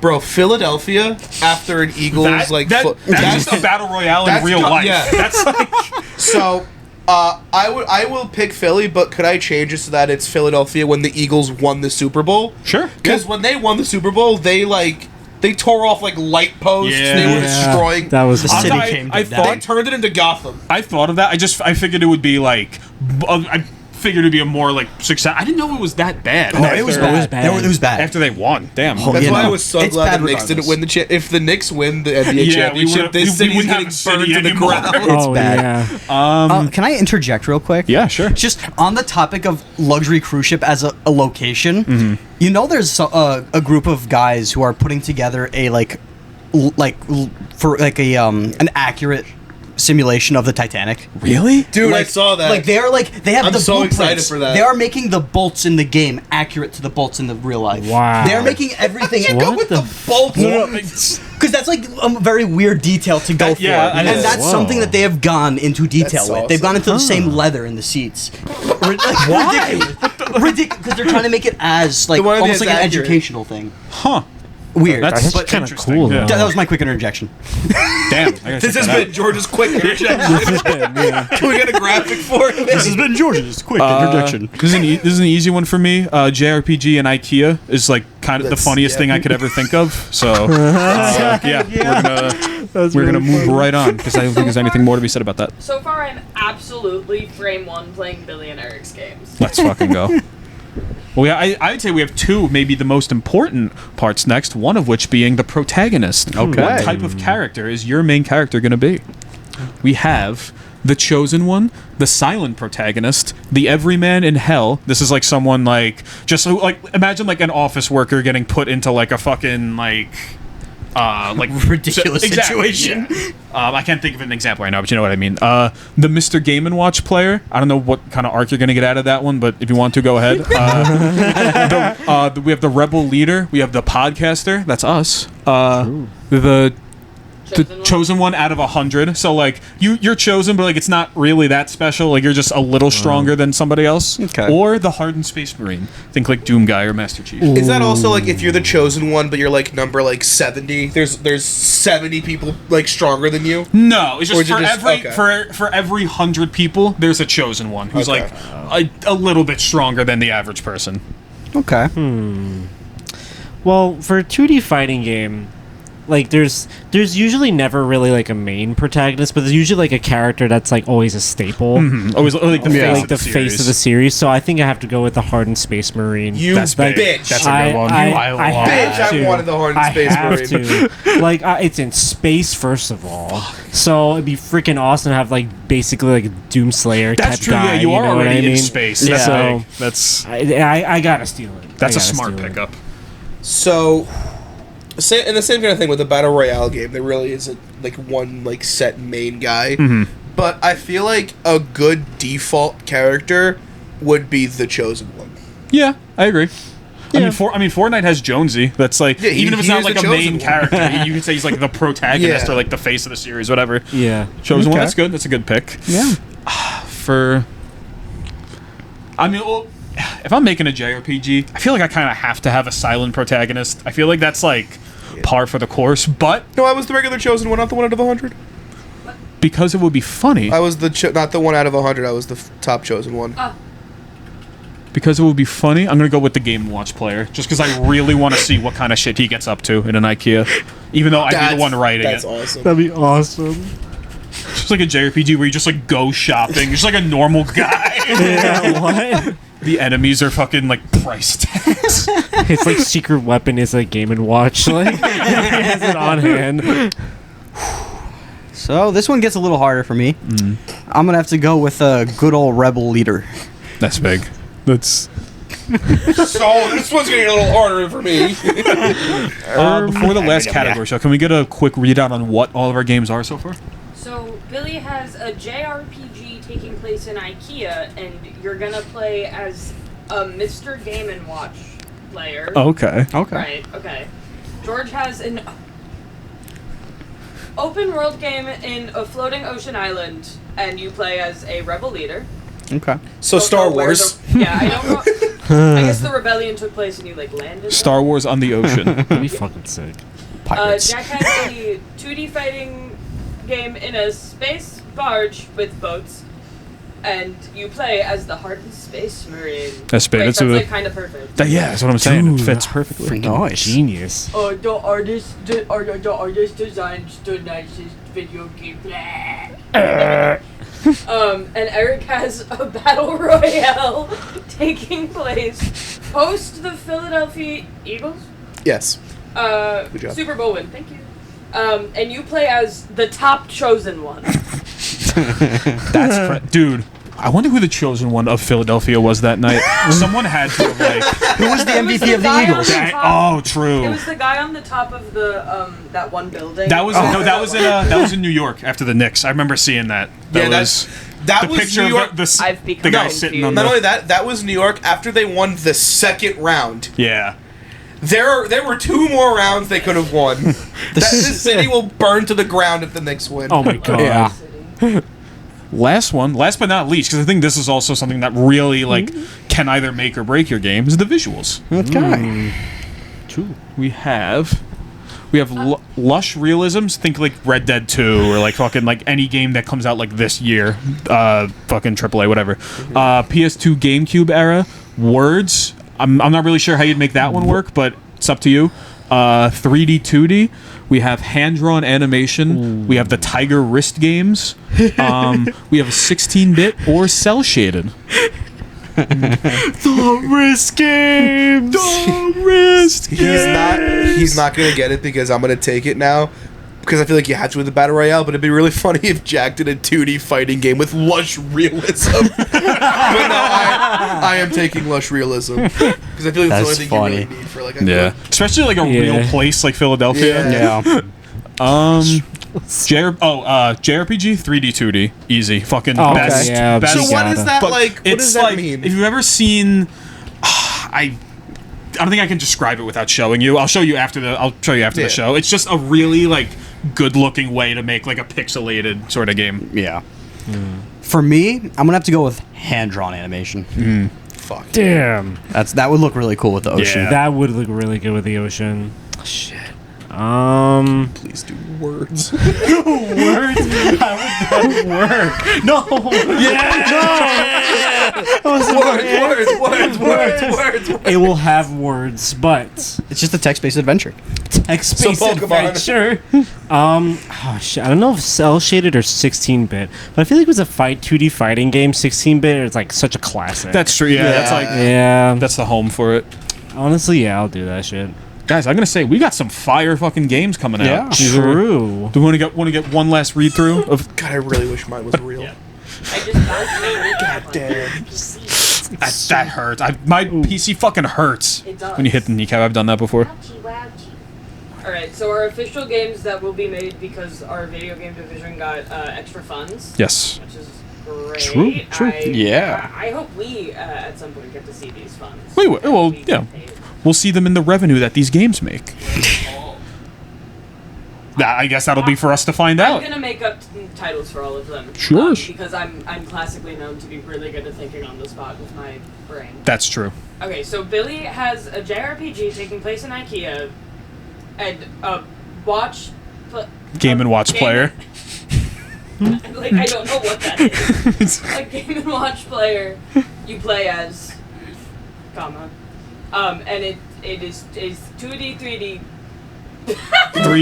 Bro, Philadelphia after an Eagles that's just a battle royale in real life. Yeah. That's like So I will pick Philly, but could I change it so that it's Philadelphia when the Eagles won the Super Bowl? sure. Because when they won the Super Bowl, they tore off like light posts. Yeah. They were Yeah. destroying. That was The I'm city sorry, came I to thought- They turned it into Gotham. I thought of that. I figured it would be like. I figured it'd be a more like success. I didn't know it was that bad. No, it was After- bad. It was bad. After they won. Damn. That's you why I know, was so it's glad bad the Knicks didn't regardless. win the if the Knicks win the NBA Yeah, championship, this we city's wouldn't getting have a city burned to the anymore. ground. It's bad. Yeah. Can I interject real quick? Yeah, sure. Just on the topic of luxury cruise ship as a location, there's a group of guys who are putting together a an accurate simulation of the Titanic. Really? Dude, I saw that. Like they have I'm the so excited blueprints. for that. They are making the bolts in the game accurate to the bolts in the real life. Wow. They're making everything Go with the bolts. because that's like a very weird detail to go for. yeah, and it is. that's Whoa. something that they have gone into detail That's with. awesome. They've gone into the same leather in the seats. Why? Ridiculous. Because they're trying to make it as like They wanna be almost as like an accurate. educational thing. Huh. Weird. That's but kind of interesting. cool. Yeah. Though. that was my quick interjection. Damn. I gotta This check has that been George's quick interjection. Can we get a graphic for it? This has been George's quick interjection. This is an easy one for me. JRPG and IKEA is like kind of the funniest thing I could ever think of. So we're gonna move right on because I don't think there's anything more to be said about that. So far, I'm absolutely frame one playing Billionaire X games. Let's fucking go. Well, yeah, I'd say we have two, maybe the most important parts next, one of which being the protagonist. Okay. What type of character is your main character going to be? We have the chosen one, the silent protagonist, the everyman in hell. This is like someone like just like imagine like an office worker getting put into like a fucking like Ridiculous situation. yeah. I can't think of an example right now, but you know what I mean. The Mr. Game & Watch player. I don't know what kind of arc you're going to get out of that one, but if you want to, go ahead. We have the rebel leader. We have the podcaster. That's us. The chosen one out of 100. So like you're chosen, but like it's not really that special. Like you're just a little stronger than somebody else. Okay. Or the hardened space marine. Think like Doom Guy or Master Chief. Is that also like if you're the chosen one, but you're like number like 70? There's 70 people like stronger than you. No, it's Or just is it for just- every okay. for every 100 people, there's a chosen one who's Okay. like a little bit stronger than the average person. Okay. Well, for a 2D fighting game, like there's usually never really like a main protagonist, but there's usually like a character that's like always a staple. Always like the face Like of the the face of the series. So I think I have to go with the Hardened Space Marine. You That's big. bitch. That's a good one. I love Bitch, that. I wanted the Hardened Space Marine. To. Like it's in space first of all, so it'd be freaking awesome to have like basically like a Doomslayer That's type true. guy. Yeah, you are know what already I mean? in space. Yeah. That's So big. That's I gotta steal it. that's I a gotta smart steal it. pickup. So, and the same kind of thing with the battle royale game. There really isn't like one like set main guy, but I feel like a good default character would be the chosen one. Yeah, I agree. Yeah. I mean, Fortnite has Jonesy. That's like Yeah, even if it's he not is like the a main chosen character, you could say he's like the protagonist Yeah. or like the face of the series, whatever. Yeah. Chosen one. Okay. That's good. That's a good pick. Yeah. I mean, well, if I'm making a JRPG, I feel like I kind of have to have a silent protagonist. I feel like that's like par for the course, but No, I was the regular chosen one, not the one out of 100. because it would be funny, I was the not the one out of 100. I was the top chosen one. because it would be funny, I'm gonna go with the Game & Watch player, just because I really want to see what kind of shit he gets up to in an IKEA, even though I'd be the one writing That's it. awesome. That'd be awesome. Just like a JRPG where you just like go shopping, just like a normal guy. Yeah, what? The enemies are fucking like price tags. His like secret weapon is a Game and Watch. Like he has it on hand. So this one gets a little harder for me. I'm gonna have to go with a good old rebel leader. That's big. That's So this one's gonna get a little harder for me. before the last category show. Can we get a quick readout on what all of our games are so far? So Billy has a JRPG taking place in IKEA, and you're gonna play as a Mr. Game & Watch player. Okay. Okay. Right. Okay. George has an open world game in a floating ocean island, and you play as a rebel leader. Okay. So Don't Star know where Wars. Yeah, I don't know. I guess the rebellion took place and you like landed. Star Wars on the ocean. That'd be fucking sick. Pirates. Jack has a 2D fighting game in a space barge with boats, and you play as the hardened space marine. That's big. Wait, That's that's a- like kind of perfect. Yeah, that's what I'm saying. Dude, It fits perfectly. Nice. Genius. The artist designs the nicest video game. And Eric has a battle royale taking place post the Philadelphia Eagles. Yes. Good job. Super Bowl win. Thank you. And you play as the top chosen one. Dude, I wonder who the chosen one of Philadelphia was that night. Someone had to have like. Who was the It was MVP of the guy on Eagles? top- Oh, It true. was the guy on the top of the that one building. That was no. That was in New York after the Knicks. I remember seeing that. Yeah, that the was picture New York. of the I've become the guy confused. sitting on Not the. only that was New York after they won the second round. Yeah. There were two more rounds they could have won. This city will burn to the ground if the Knicks win. Oh my god. Yeah. Last but not least, because I think this is also something that really like can either make or break your game is the visuals. Okay. True. We have lush realisms. Think like Red Dead 2 or like fucking like any game that comes out like this year, fucking AAA, whatever. PS2, GameCube era words. I'm not really sure how you'd make that one work, but it's up to you. 3D, 2D. We have hand-drawn animation. We have the Tiger wrist games. We have a 16-bit or cel-shaded. The risk games. The wrist He's not gonna get it because I'm gonna take it now. because I feel like you have to with the battle royale, but it'd be really funny if Jack did a 2D fighting game with lush realism. But no, I am taking lush realism because I feel like that's the only thing you really need for like a good. Especially like a real place like Philadelphia. Yeah. JRPG 3D 2D easy fucking Oh, okay. best. Yeah, best. So what is that But like? What it's does that like, mean? If you've ever seen, I don't think I can describe it without showing you. I'll show you after the show. It's just a really like good looking way to make like a pixelated sort of game. Yeah. For me, I'm gonna have to go with hand-drawn animation. Fuck. Damn. That would look really cool with the ocean. Yeah. That would look really good with the ocean. Shit. Please do words. Words? How would that work? No. Words. It will have words, but It's just a text-based adventure. text-based So Pokemon. adventure. Oh shit. I don't know if cell shaded or 16-bit, but I feel like it was a 2D fighting game. 16-bit is like such a classic. That's true. Yeah, that's like yeah. that's the home for it. Honestly, yeah, I'll do that shit. Guys, I'm gonna say we got some fire fucking games coming Yeah. out. True. Do we want to get one last read through of? God, I really wish mine was real. I just God Damn. That hurts. My PC fucking hurts It does. when you hit the kneecap. I've done that before. Alright, so our official games that will be made because our video game division got extra funds. Yes. Which is great. True. Yeah. I hope we at some point get to see these funds. We will. Well, We yeah. get paid. We'll see them in the revenue that these games make. I guess that'll be for us to find I'm out. gonna make up titles for all of them. Sure. Because I'm classically known to be really good at thinking on the spot with my brain. That's true. Okay, so Billy has a JRPG taking place in IKEA, and a watch. Game and watch game player. like I don't know what that is. A game and watch player you play as, comma, and it is 2D 3D.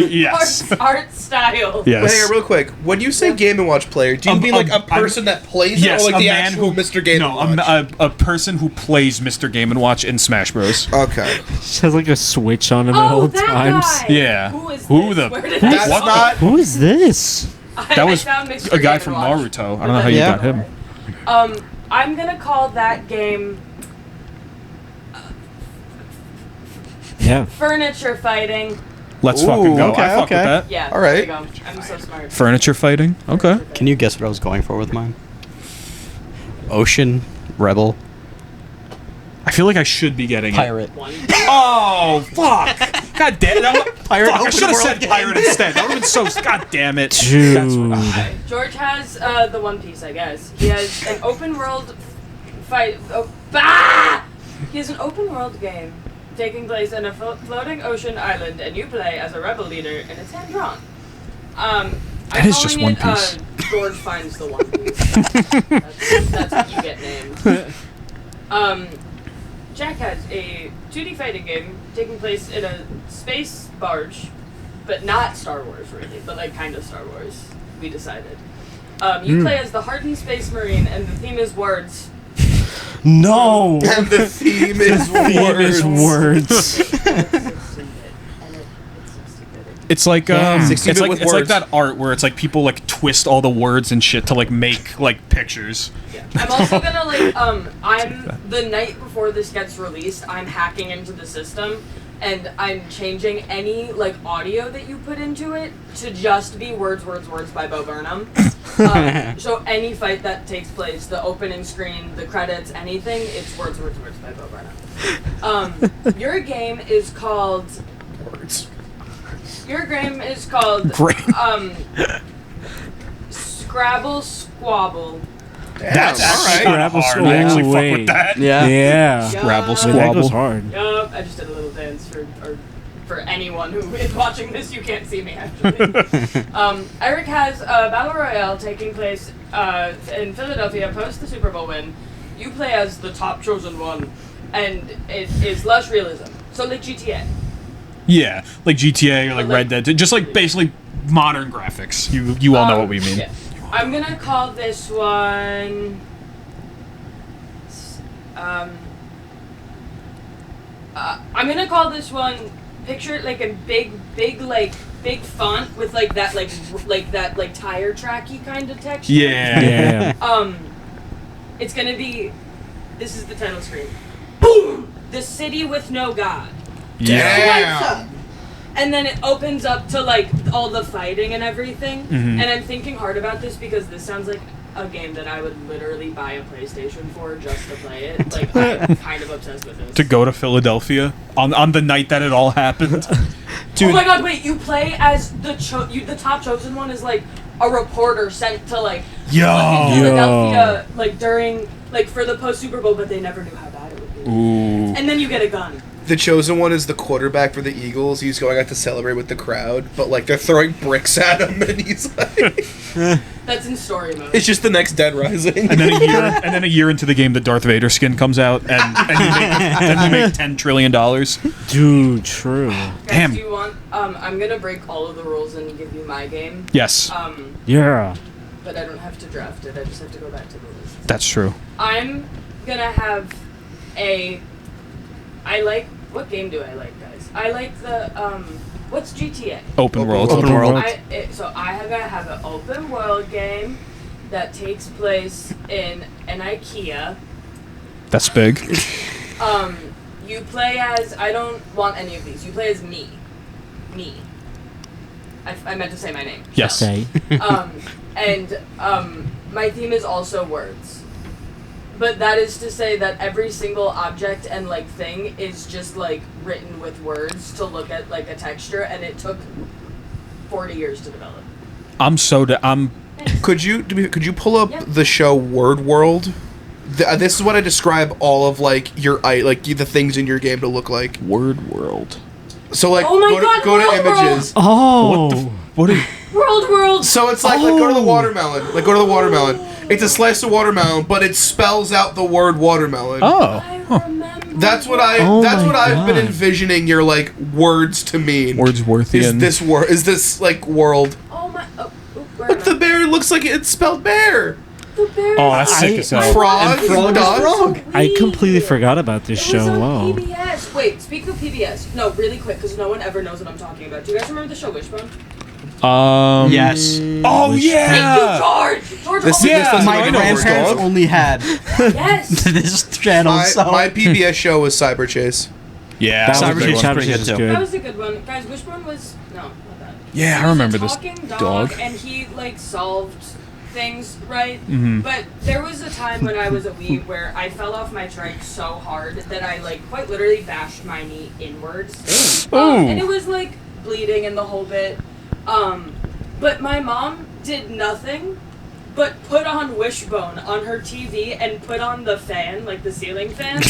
Yes. art style. Yes. But hey, real quick, when you say Game & Watch player, do you mean like a person that plays Yes, it, or like a the man actual who Mr. Game & No, Watch? a person who plays Mr. Game and Watch in Smash Bros. Okay. She has like a switch on him at Oh, all that times. guy. Yeah. Who is Who this? the- Where did That's I not... Who is this? That was found Mr. a guy Game from & Watch. Naruto. I don't know how you Yeah. got him. I'm gonna call that game Yeah. furniture fighting. Let's Ooh, fucking go. okay, I fuck okay. with that. Yeah. All there right. you go. I'm so smart. Furniture fighting. Okay. Can you guess what I was going for with mine? Ocean, Rebel, I feel like I should be getting Pirate. One. Oh fuck! God damn it! Pirate Fuck, I open should have world said game. pirate instead. That would have been so. God damn it! Dude. George has the One Piece, I guess. He has an open world fight. He has an open world game taking place in a floating ocean island, and you play as a rebel leader, and it's hand drawn. That is just One Piece. George finds the One Piece. That's how you get named. Jack has a 2D fighting game taking place in a space barge, but not Star Wars really, but like kind of Star Wars. We decided. You play as the hardened space marine, and the theme is words. No. And the theme is Theme is words. It's like Yeah. 16-bit it's like with it's like words. that art where it's like people like twist all the words and shit to like make like pictures. I'm also gonna I'm the night before this gets released, I'm hacking into the system and I'm changing any like audio that you put into it to just be words by Bo Burnham. So any fight that takes place, the opening screen, the credits, anything, it's words by Bo Burnham. Your game is called Words. Great. Scrabble Squabble. That's all right. Scrabble hard. I actually fuck Wait. with that. Yeah. Yeah. Scrabble Wait, that goes squabble. hard. Yup, I just did a little dance for anyone who is watching this. You can't see me actually. Eric has a battle royale taking place in Philadelphia post the Super Bowl win. You play as the top chosen one, and it is lush realism. So like GTA. Yeah, like GTA or like Like- Red Dead, just like basically modern graphics. You all know what we mean. Yeah. I'm gonna call this one. I'm gonna call this one picture it like in big font with like that tire tracky kind of texture. Yeah. It's gonna be. This is the title screen. Boom! The city with no god. Damn. And then it opens up to like all the fighting and everything. Mm-hmm. And I'm thinking hard about this because this sounds like a game that I would literally buy a PlayStation for just to play it. Like, I'm kind of obsessed with this. To go to Philadelphia on the night that it all happened. Dude. Oh my god, wait, you play as the top chosen one is like a reporter sent to like Yo. Philadelphia like during like for the post Super Bowl, but they never knew how bad it would be. Ooh. And then you get a gun. The chosen one is the quarterback for the Eagles. He's going out to celebrate with the crowd, but like they're throwing bricks at him, and he's like, That's in story mode. it's just the next Dead Rising. And then a year into the game, the Darth Vader skin comes out, and you make $10 trillion. Dude, true. Guys, Damn. do you want? I'm gonna break all of the rules and give you my game. Yes, Yeah. But I don't have to draft it. I just have to go back to the list. that's true. I'm gonna have a. What game do I like, guys? I like the What's GTA? Open world. Open world. So I'm gonna have an open world game that takes place in an IKEA. That's big. You play as. I don't want any of these. You play as me. Me. I meant to say my name. Yes. Okay. My theme is also words. But that is to say that every single object and like thing is just like written with words to look at like a texture, and it took 40 years to develop. Could you pull up Yeah. the show Word World? This is what I describe all of like the things in your game to look like. Word world. So like Oh my God, go to World World! images. Oh. What are you? World! So it's like go to the watermelon. Like go to the watermelon. It's a slice of watermelon, but it spells out the word watermelon. Oh. I remember. That's what Oh my I've been God. envisioning your like words to mean. Wordsworthian. Is this like world? Oh my. Where Look, am the I? bear looks like it's spelled bear. The bear. Oh, that's sick as hell. Frog. Frog is Dog. frog. I completely forgot about this It was show. on Wow. PBS. Wait, speaking of PBS, no, really quick, because no one ever knows what I'm talking about. Do you guys remember the show Wishbone? Yes. Oh Thank yeah. you, George. George. This- always- this doesn't My I know where it's grandparents going. only had Yes. this channel, so My PBS show was Cyber Chase. Yeah. That that Cyber was a big Chase one. was pretty good, is too. That good. was a good one, guys. Wishbone was not that. Yeah, He I was remember a this talking dog. and he like solved things, right? Mhm. But there was a time when I was a wee where I fell off my trike so hard that I like quite literally bashed my knee inwards, Ooh. and it was like bleeding and the whole bit. But my mom did nothing but put on Wishbone on her TV and put on the fan, like the ceiling fan,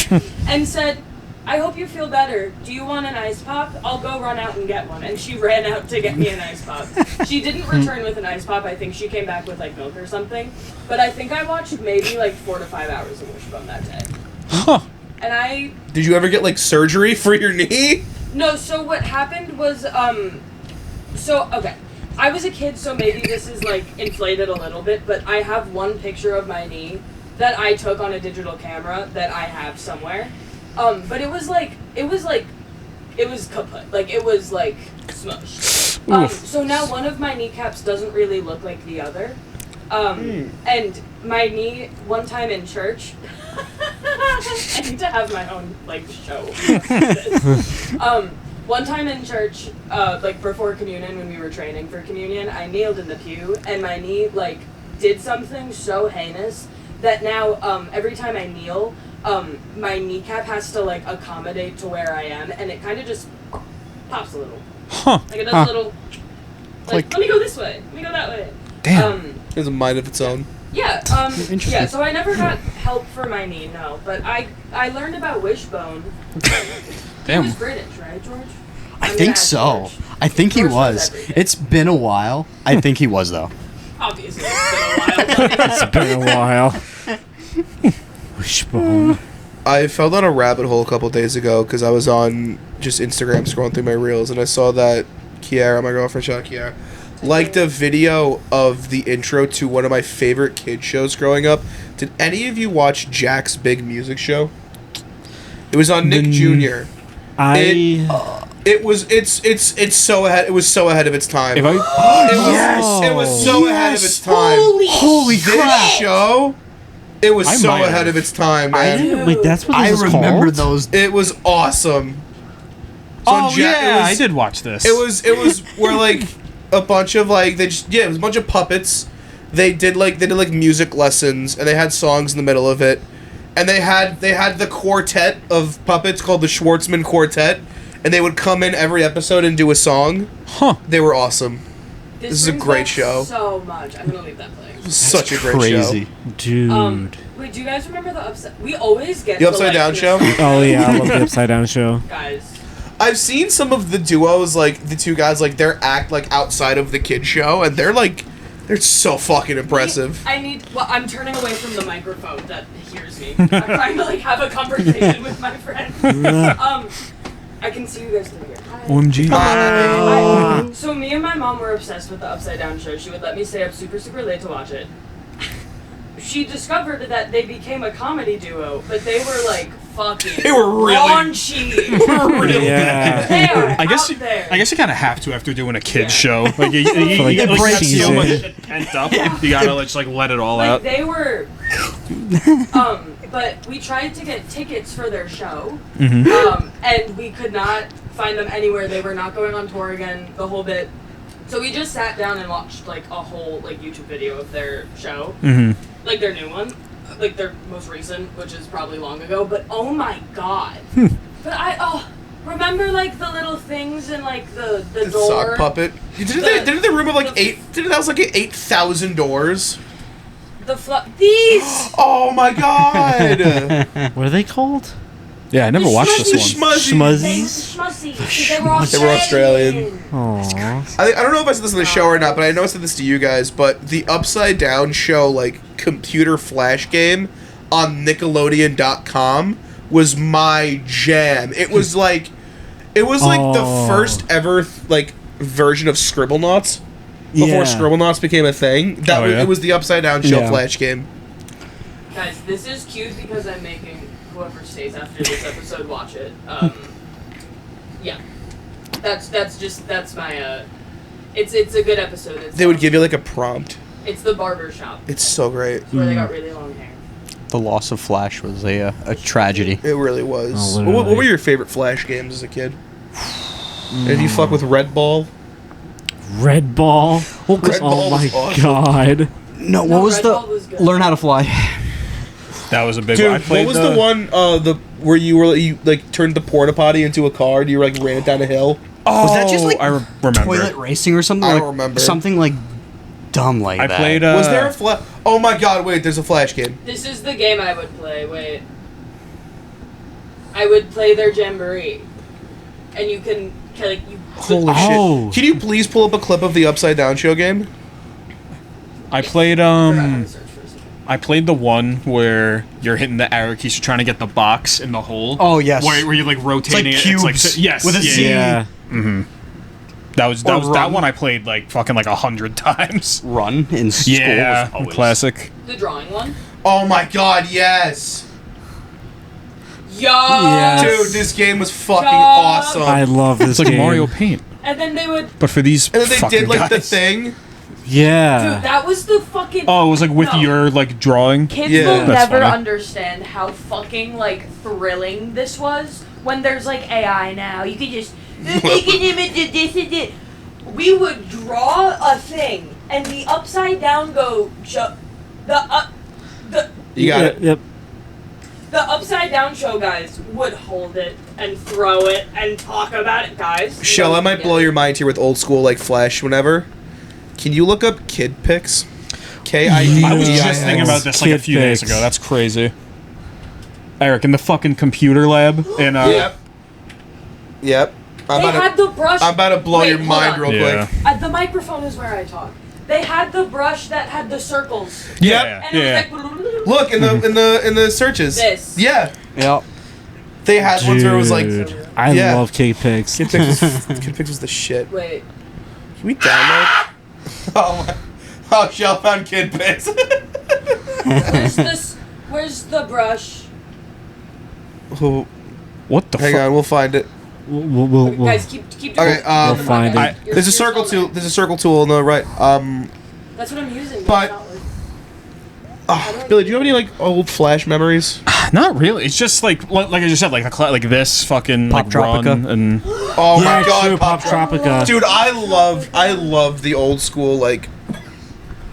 and said, I hope you feel better. Do you want an ice pop? I'll go run out and get one. And she ran out to get me an ice pop. She didn't return with an ice pop. I think she came back with like milk or something. But I think I watched maybe like 4 to 5 hours of Wishbone that day. Huh. And I Did you ever get like surgery for your knee? No, so what happened was, okay. I was a kid, so maybe this is, like, inflated a little bit, but I have one picture of my knee that I took on a digital camera that I have somewhere. But it was kaput. Like, it was, like, smushed. So now one of my kneecaps doesn't really look like the other. And my knee, one time in church, I need to have my own, like, show. One time in church, like before communion, when we were training for communion, I kneeled in the pew, and my knee, like, did something so heinous that now, every time I kneel, my kneecap has to, like, accommodate to where I am, and it kind of just pops a little. Huh. Like, it does a little, like, let me go this way, let me go that way. Damn. It has a mind of its own. Yeah, Interesting. yeah, so I never got help for my knee, no, but I learned about Wishbone. Damn. He was British, right, George? I I'm think gonna ask so. George. I think he George knows was. everything. It's been a while. I think he was though. Obviously, it's been a while. Been a while. Wishbone. I fell down a rabbit hole a couple days ago because I was on just Instagram scrolling through my reels, and I saw that Kiara, my girlfriend, shout out Kiara, liked a video of the intro to one of my favorite kid shows growing up. Did any of you watch Jack's Big Music Show? It was on Nick Jr. It's so ahead. It was so ahead of its time. If I, It was so ahead of its time. Holy This crap! show, it was I so might ahead have. of its time, man. Wait, that's what I this is remember called? those. It was awesome. So oh Ja- yeah, it was, I did watch this. It was where like a bunch of like it was a bunch of puppets. They did like music lessons and they had songs in the middle of it, and they had the quartet of puppets called the Schwartzman Quartet, and they would come in every episode and do a song. Huh. They were awesome. This is a brings great back show. So much. I'm gonna leave that playing. It was such a great Crazy. show. Dude. Wait, do you guys remember the upside? We always get The to, Upside like, Down this- show? Oh yeah, I love the Upside Down show. Guys. I've seen some of the duos, like the two guys, like their act like outside of the kid show, and they're so fucking impressive. I'm turning away from the microphone that hears me. I'm trying to like have a conversation with my friend. I can see you guys through here. Hi. OMG. So me and my mom were obsessed with the Upside Down show. She would let me stay up super, super late to watch it. She discovered that they became a comedy duo, but they were like fucking They were really- raunchy. Yeah. They are I guess out there. you kind of have to after doing a kids show. Like you like, get like, breaks so it. much shit pent up. You gotta just like let it all Like out. they were, but we tried to get tickets for their show, and we could not find them anywhere. They were not going on tour again, the whole bit. So we just sat down and watched like a whole like YouTube video of their show, like their new one, like their most recent, which is probably long ago. But oh my god! But remember like the little things in like the The door. sock puppet. Didn't the room have like Didn't that was like 8,000 doors? These. Oh my god! What are they called? Yeah, I never watched this one. Schmuzzies? They were Australian. They were Australian. Aww. I don't know if I said this on the show or not, but I know I said this to you guys. But the Upside Down show, like computer flash game on Nickelodeon.com, was my jam. It was like the first ever like version of Scribblenauts before Yeah. Scribblenauts became a thing. It was the Upside Down show Yeah. flash game. Guys, this is cute because I'm making whoever stays after this episode watch it. Yeah, that's my It's a good episode. They would give you like a prompt. It's the barber shop. It's so great. It's where they got really long hair. The loss of Flash was a tragedy. It really was. Oh, what literally. were your favorite flash games as a kid? Did you fuck with Red Ball? Red Ball? Red Oh Ball my was awesome. god. No, No, what was Red the Ball was good. Learn How to Fly? That was a big Dude, one. I played what was the one where you like turned the porta potty into a car and you like ran it down a hill? Oh, Was that just like I remember. toilet racing or something? I like, don't remember. Something like dumb like I that. played. Was there a flash? Oh my god! Wait, there's a flash game. This is the game I would play. Wait. I would play their jamboree, and you can like you. Holy Oh. shit! Can you please pull up a clip of the Upside Down show game? I played. I forgot how to search for a second. I played the one where you're hitting the arrow keys, you're trying to get the box in the hole. Oh, yes. Where you're like rotating It's it. like It's cubes like yes, with a yeah, Z. yeah. Yeah. That was Or that Run. one I played like fucking like 100 times. Run in school Yeah, was always classic. The drawing one. Oh my god! Yes, Yes. dude, this game was fucking Yup. awesome. I love this It's like game. Mario Paint, And then they would. but for these and then they fucking did like the guys. thing. Yeah. Dude, that was the fucking. Oh, it was like with No. your like drawing. Kids Yeah. will That's never funny. understand how fucking like thrilling this was when there's like AI now. You can just make an image of this and this. We would draw a thing and the upside down You got it. Yep. the upside down show guys would hold it and throw it and talk about it, guys. Shell, I might blow your mind here with old school like Flash. Whenever, can you look up kid pics? KID. I was just thinking about this like a Kid few days pics. ago. That's crazy. Eric, in the fucking computer lab in Yep. They had the brush. I'm about to blow Wait, your hold mind on. real Yeah. quick. The microphone is where I talk. They had the brush that had the circles. Yeah, And yeah. it was like Look in the searches. This. Yeah, Yep. they had ones where it was like Dude, I Yeah. love Kid Pics. Kid pics was the shit. Wait. Can we download? Oh my! Oh, Shell found kid pics. Where's this? Where's the brush? Oh, What the hang fuck? on, we'll find it. We'll Guys, keep doing Okay, it. we'll find it. You're There's a circle still tool. There's a circle tool on the right. That's what I'm using. But- Billy, do you have any like old Flash memories? Not really. It's just like I just said, like like this fucking Pop like run Tropica. and Oh yeah, my god, true, Pop Tropica. Dude, I love the old school like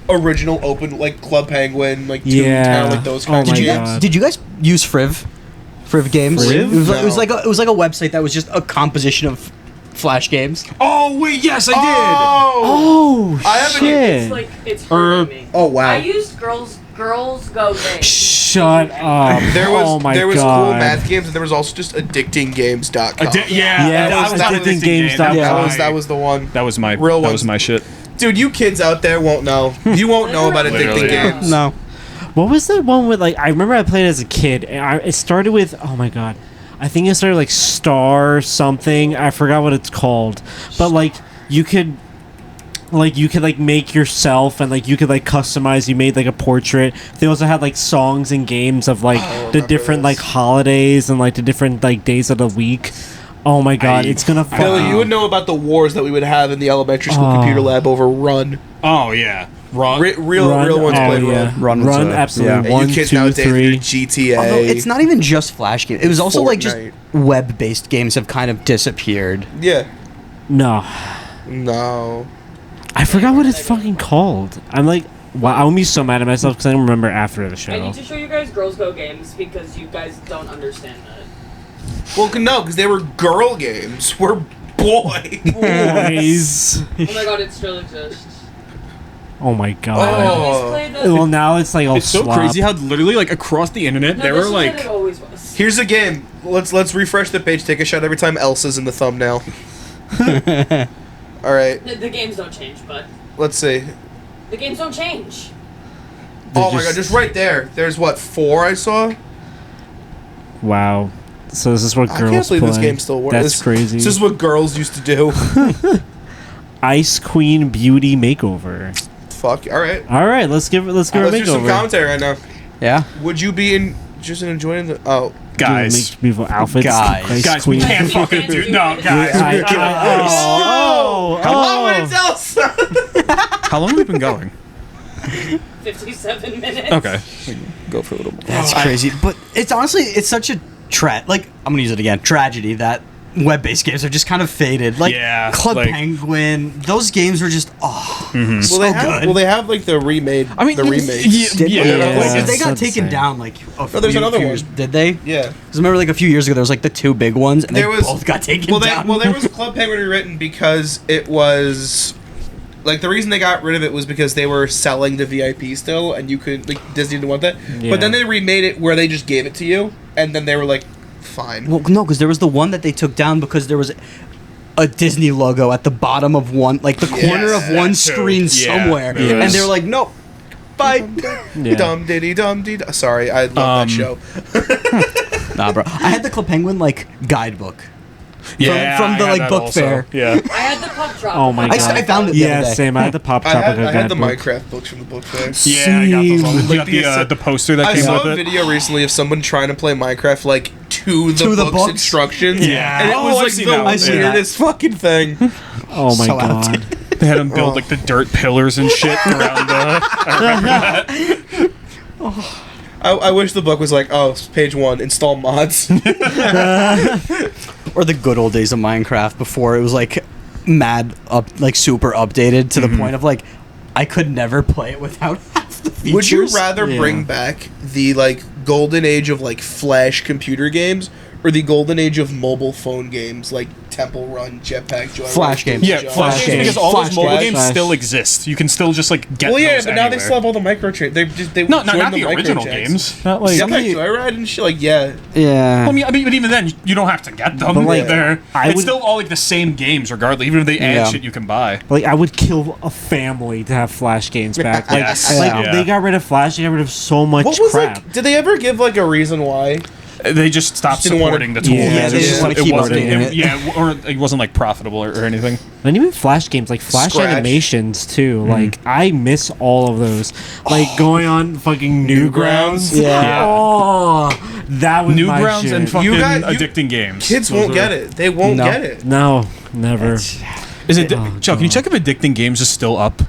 original open like Club Penguin, like Yeah. Toontown, like those Oh kinds my of God. games. Did you guys use Friv? Friv games. Friv? It was No. like a website that was just a composition of Flash games. oh wait, yes, I did. Oh, Oh I haven't- shit! It's like it's hurting me. oh wow. I used Girls Go Games. Shut up! There was oh my there was God. cool math games, and there was also just addictinggames.com. Yeah, that was addictinggames.com. That was the one. that was my Real that ones. was my shit. Dude, you kids out there won't know. You won't know about addicting Literally. games. No. What was the one with like? I remember I played it as a kid, and it started with oh my god, I think it started like Star something. I forgot what it's called, but like you could like make yourself and like you could like customize. You made like a portrait. They also had like songs and games of like the remember different this. like holidays and like the different like days of the week. Oh my god, it's gonna. Billy, you would know about the wars that we would have in the elementary school computer lab over Run. Oh yeah, Run. Real ones oh, played yeah. Run. Run was absolutely. And 1, you kids 2, nowadays 3. GTA. Although it's not even just Flash games. It was also like just Fortnite. web-based games have kind of disappeared. Yeah. No, No. I forgot what it's fucking called. I'm like, wow, I'm gonna be so mad at myself because I don't remember after the I show. need to show you guys Girls Go Games because you guys don't understand that. Well, no, because they were girl games. We're boy. Boys. Oh my god, it still exists. Oh my Oh. god. Always played the- Well, now it's like all It's so slop. crazy how literally like across the internet No, there this were is like what it always was. Here's a game. Let's refresh the page. Take a shot every time Elsa's in the thumbnail. All right. The games don't change, but Let's see. the games don't change. Oh my god, just right there. There's what 4 I saw. Wow. So this is what I girls can't believe play. this game still works. That's crazy. This is what girls used to do. Ice Queen Beauty Makeover. Fuck. All right. All right, let's give her a Let's do some makeover. commentary right now. Yeah. Would you be just enjoying the? Oh, guys. Make beautiful outfits. Guys. Ice Guys, we Queen. can't fucking do no, guys. Oh, hello, it's Elsa. How long have we been going? 57 minutes. Okay, we can go for a little more. That's crazy. But it's honestly, it's such a like I'm gonna use it again. Tragedy that web-based games have just kind of faded. Like Yeah, Club like- Penguin, those games were just so good. They have like the remade. I mean, the remakes. Did yeah. they? Yeah. Wait, they So got taken insane. down like there's another few one. years- Did they? Yeah. Because remember, like a few years ago, there was like the 2 big ones, and There they was both got taken well, down. there was Club Penguin rewritten because it was like the reason they got rid of it was because they were selling the VIP still, and you could like Disney didn't want that. Yeah. But then they remade it where they just gave it to you, and then they were like, fine. Well, no, because there was the one that they took down because there was a Disney logo at the bottom of one, like the corner Yes, of one that too. screen Yeah, somewhere, there and was- they were like, "Nope, bye." Yeah. Dum diddy dum dee. Sorry, I love that show. Nah, bro. I had the Club Penguin like guidebook. Yeah, from the, I had like, that book also. fair. Yeah. I had the Pop Drop. Oh my god. I found it the Yeah, other day. same. I had the Pop I Tropica had the guidebook. Minecraft books from the book fair. Yeah, I got those. All. You got the- the poster that I came saw with a it. video recently of someone trying to play Minecraft like to the the book's books? instructions. Yeah. and it Oh, was I've like seen the that one. I've seen that. weirdest fucking thing. Oh my So god. outdated. They had them build like the dirt pillars and shit around the. I remember that. I wish the book was like, oh, page 1, install mods. Or the good old days of Minecraft before it was like like super updated to the point of like I could never play it without half the features. Would you rather Yeah. bring back the like golden age of like Flash computer games or the golden age of mobile phone games like Temple Run, Jetpack Joyride? Flash games. Yeah, Joyride? Flash games, because all Flash those mobile games. games Flash. still exist. You can still just like get. Well, yeah, those but now they anywhere. still have all the micro they No, not joined the original microchecks. games. Not like. Jetpack Joyride and shit. Like, yeah. Yeah. I mean, but even then, you don't have to get them. But, like, They're, I it's would- still all like the same games, regardless. Even if they add Yeah. shit you can buy. Like I would kill a family to have Flash games back. Like, Yes. like Yeah. they got rid of Flash. They got rid of so much What was crap. like? Did they ever give like a reason why? They just stopped Didn't wanna- supporting the tool. Yeah, they just wanna keep wasn't, updating it. Yeah, or it wasn't like profitable or anything. And even Flash games, like Flash Scratch. animations too. Like I miss all of those. Like going on fucking Newgrounds. Yeah. Oh, that was my Newgrounds shit. and fucking You addicting games. Kids Those won't are- get it. They won't No. get it. No, never. Is it? Oh, Chuck, can you check if addicting games is still up?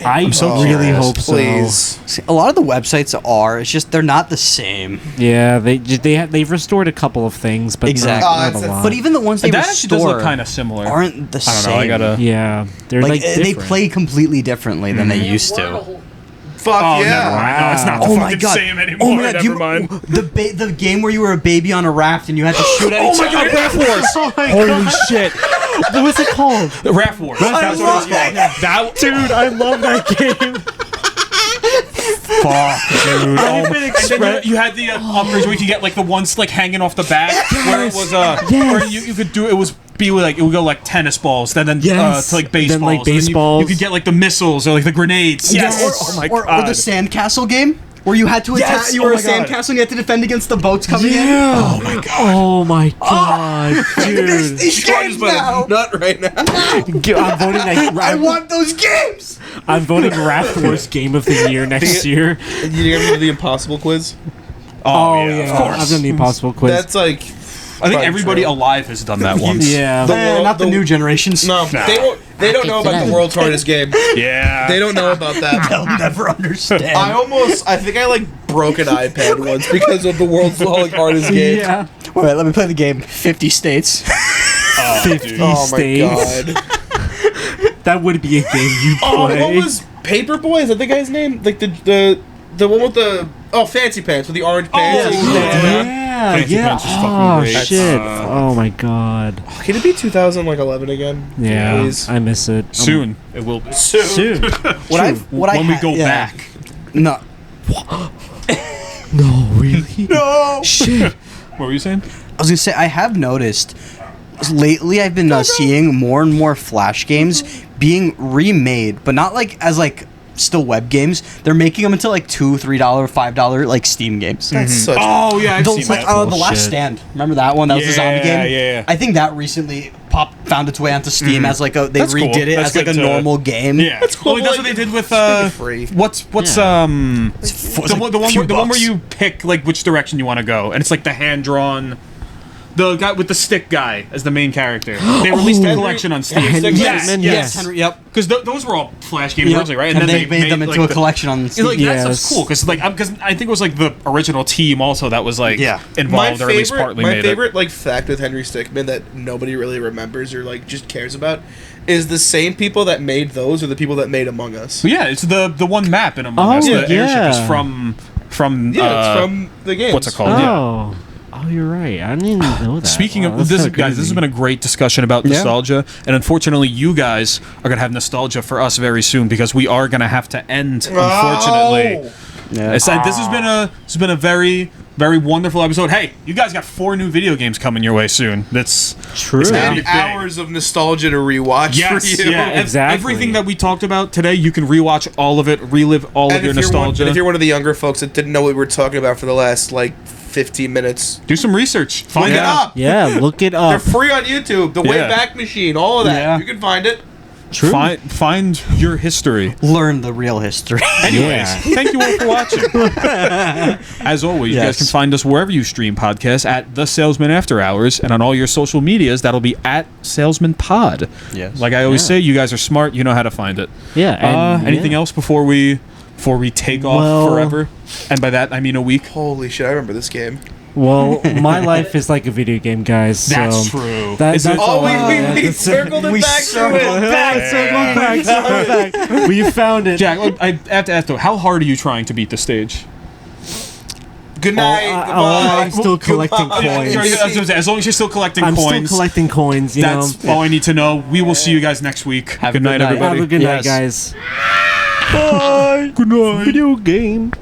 I so really curious. hope so. Please. See, a lot of the websites are. It's just they're not the same. Yeah, they've restored a couple of things, but Exactly. not that's a lot. But even the ones they That actually does restore look kind of similar. aren't the I don't same. know. I gotta. yeah, they're like, they different. play completely differently than they used to. Wordle. Fuck Oh, yeah. never mind. No, it's not the Oh my fucking god! same anymore. Oh my god! Never mind. The game where you were a baby on a raft and you had to shoot at each other. Raft Wars! Oh my Holy God. shit! What was it called? The Raft Wars. That's what it's called. That Dude, I love that game. fuck, dude. I've been And then you had the upgrades where you could get like the ones like hanging off the back, where it was where you could do it was be like it would go like tennis balls, then Yes. to like Then, baseballs, like, and then baseballs. You could get like the missiles or like the grenades. Yes. Oh my or god. the sandcastle game where you had to attack. Yes! You Oh were a my God. sandcastle and you had to defend against the boats coming in. Oh my god. Oh my god, There's dude. these games now. Nut right now. I'm voting. I want those games. I'm voting Raft Wars Game of the Year next year. You ever do the impossible quiz? Oh, yeah, of course. I've done the Impossible Quiz. That's like. I think everybody alive has done that once. yeah. Not the new generations. No, they don't know about the world's hardest game. Yeah. They don't know about that. They'll never understand. I think I like broke an iPad once because of the world's hardest game. Yeah. Wait, let me play the game. 50 states. 50 Oh my states. god. That would be a game you'd Oh, play. what was Paperboy? Is that the guy's name? Like the one with the Fancy Pants with the orange pants. Yeah, Fancy yeah. Pants is fucking Oh great. shit! Oh my god. Can it be 2011 again? Yeah, Please. I miss it. Soon it will be. Soon. When we go back. No. No, really? No. Shit. What were you saying? I was gonna say I have noticed lately I've been seeing more and more Flash games being remade, but not like as like still web games. They're making them into like $2, $3, $5 like Steam games. That's such. Oh yeah, I've The, seen like, that. The Last Bullshit. Stand. Remember that one? That was a zombie game. Yeah. I think that recently found its way onto Steam as like they That's cool. redid it That's as like a good to- normal game. Yeah, That's cool. Well, that's what they did with free. what's Yeah. the one where you pick like which direction you want to go, and it's like the hand drawn. The guy with the stick guy as the main character. They released a collection on Steam. Henry Yes, Stickmin, yes. yes. Henry, yep. Because those were all Flash games Yep. originally, right? And they made them into like, a collection on Steam. Like, that stuff's Yes. cool because I think it was like the original team also that was like Yeah. involved or at least partly my made favorite like fact with Henry Stickmin that nobody really remembers or like just cares about is the same people that made those are the people that made Among Us. it. Yeah, it's the one map in Among Oh, Us. The yeah. airship is from Yeah, it's from the game. what's it called? Yeah. Oh. Oh, you're right. I didn't even know that. Speaking Wow, of that's this, so guys, this has crazy. been a great discussion about nostalgia, and unfortunately, you guys are gonna have nostalgia for us very soon because we are gonna have to end. Unfortunately, Yeah. this has been a very very wonderful episode. Hey, you guys got 4 new video games coming your way soon. That's True. It's gonna And be big. hours of nostalgia to rewatch Yes, for you. yeah, Exactly. Everything that we talked about today, you can rewatch all of it, relive all of And your if, nostalgia. if you're one of the younger folks that didn't know what we were talking about for the last like 15 minutes, Do some research. Find look it out. up. Yeah, look it They're up. free on YouTube. The Yeah. Wayback Machine, all of that. Yeah. You can find it. True. Find your history. Learn the real history. Anyways, Yeah. thank you all for watching. As always, you guys Yes. can find us wherever you stream podcasts at The Salesman After Hours, and on all your social medias, that'll be at Salesman Pod. Yes. Like I always Yeah. say, you guys are smart. You know how to find it. Yeah. And, Anything yeah. else before we take off Well- forever? And by that, I mean a week. Holy shit, I remember this game. Well, my life is like a video game, guys. So That's true. That, Is that's it- all. We that's- circled it we back to circled it. it Circle back. We found it. Jack, I have to ask though, how hard are you trying to beat the stage? Good night. I'm goodbye. still collecting Goodbye. coins. As long as you're still collecting I'm coins, still collecting coins. You that's know. all I need to know. We will see you guys next week. Have a good night, good night. everybody. Have a good night, Yes. guys. Bye. Good night. Video game.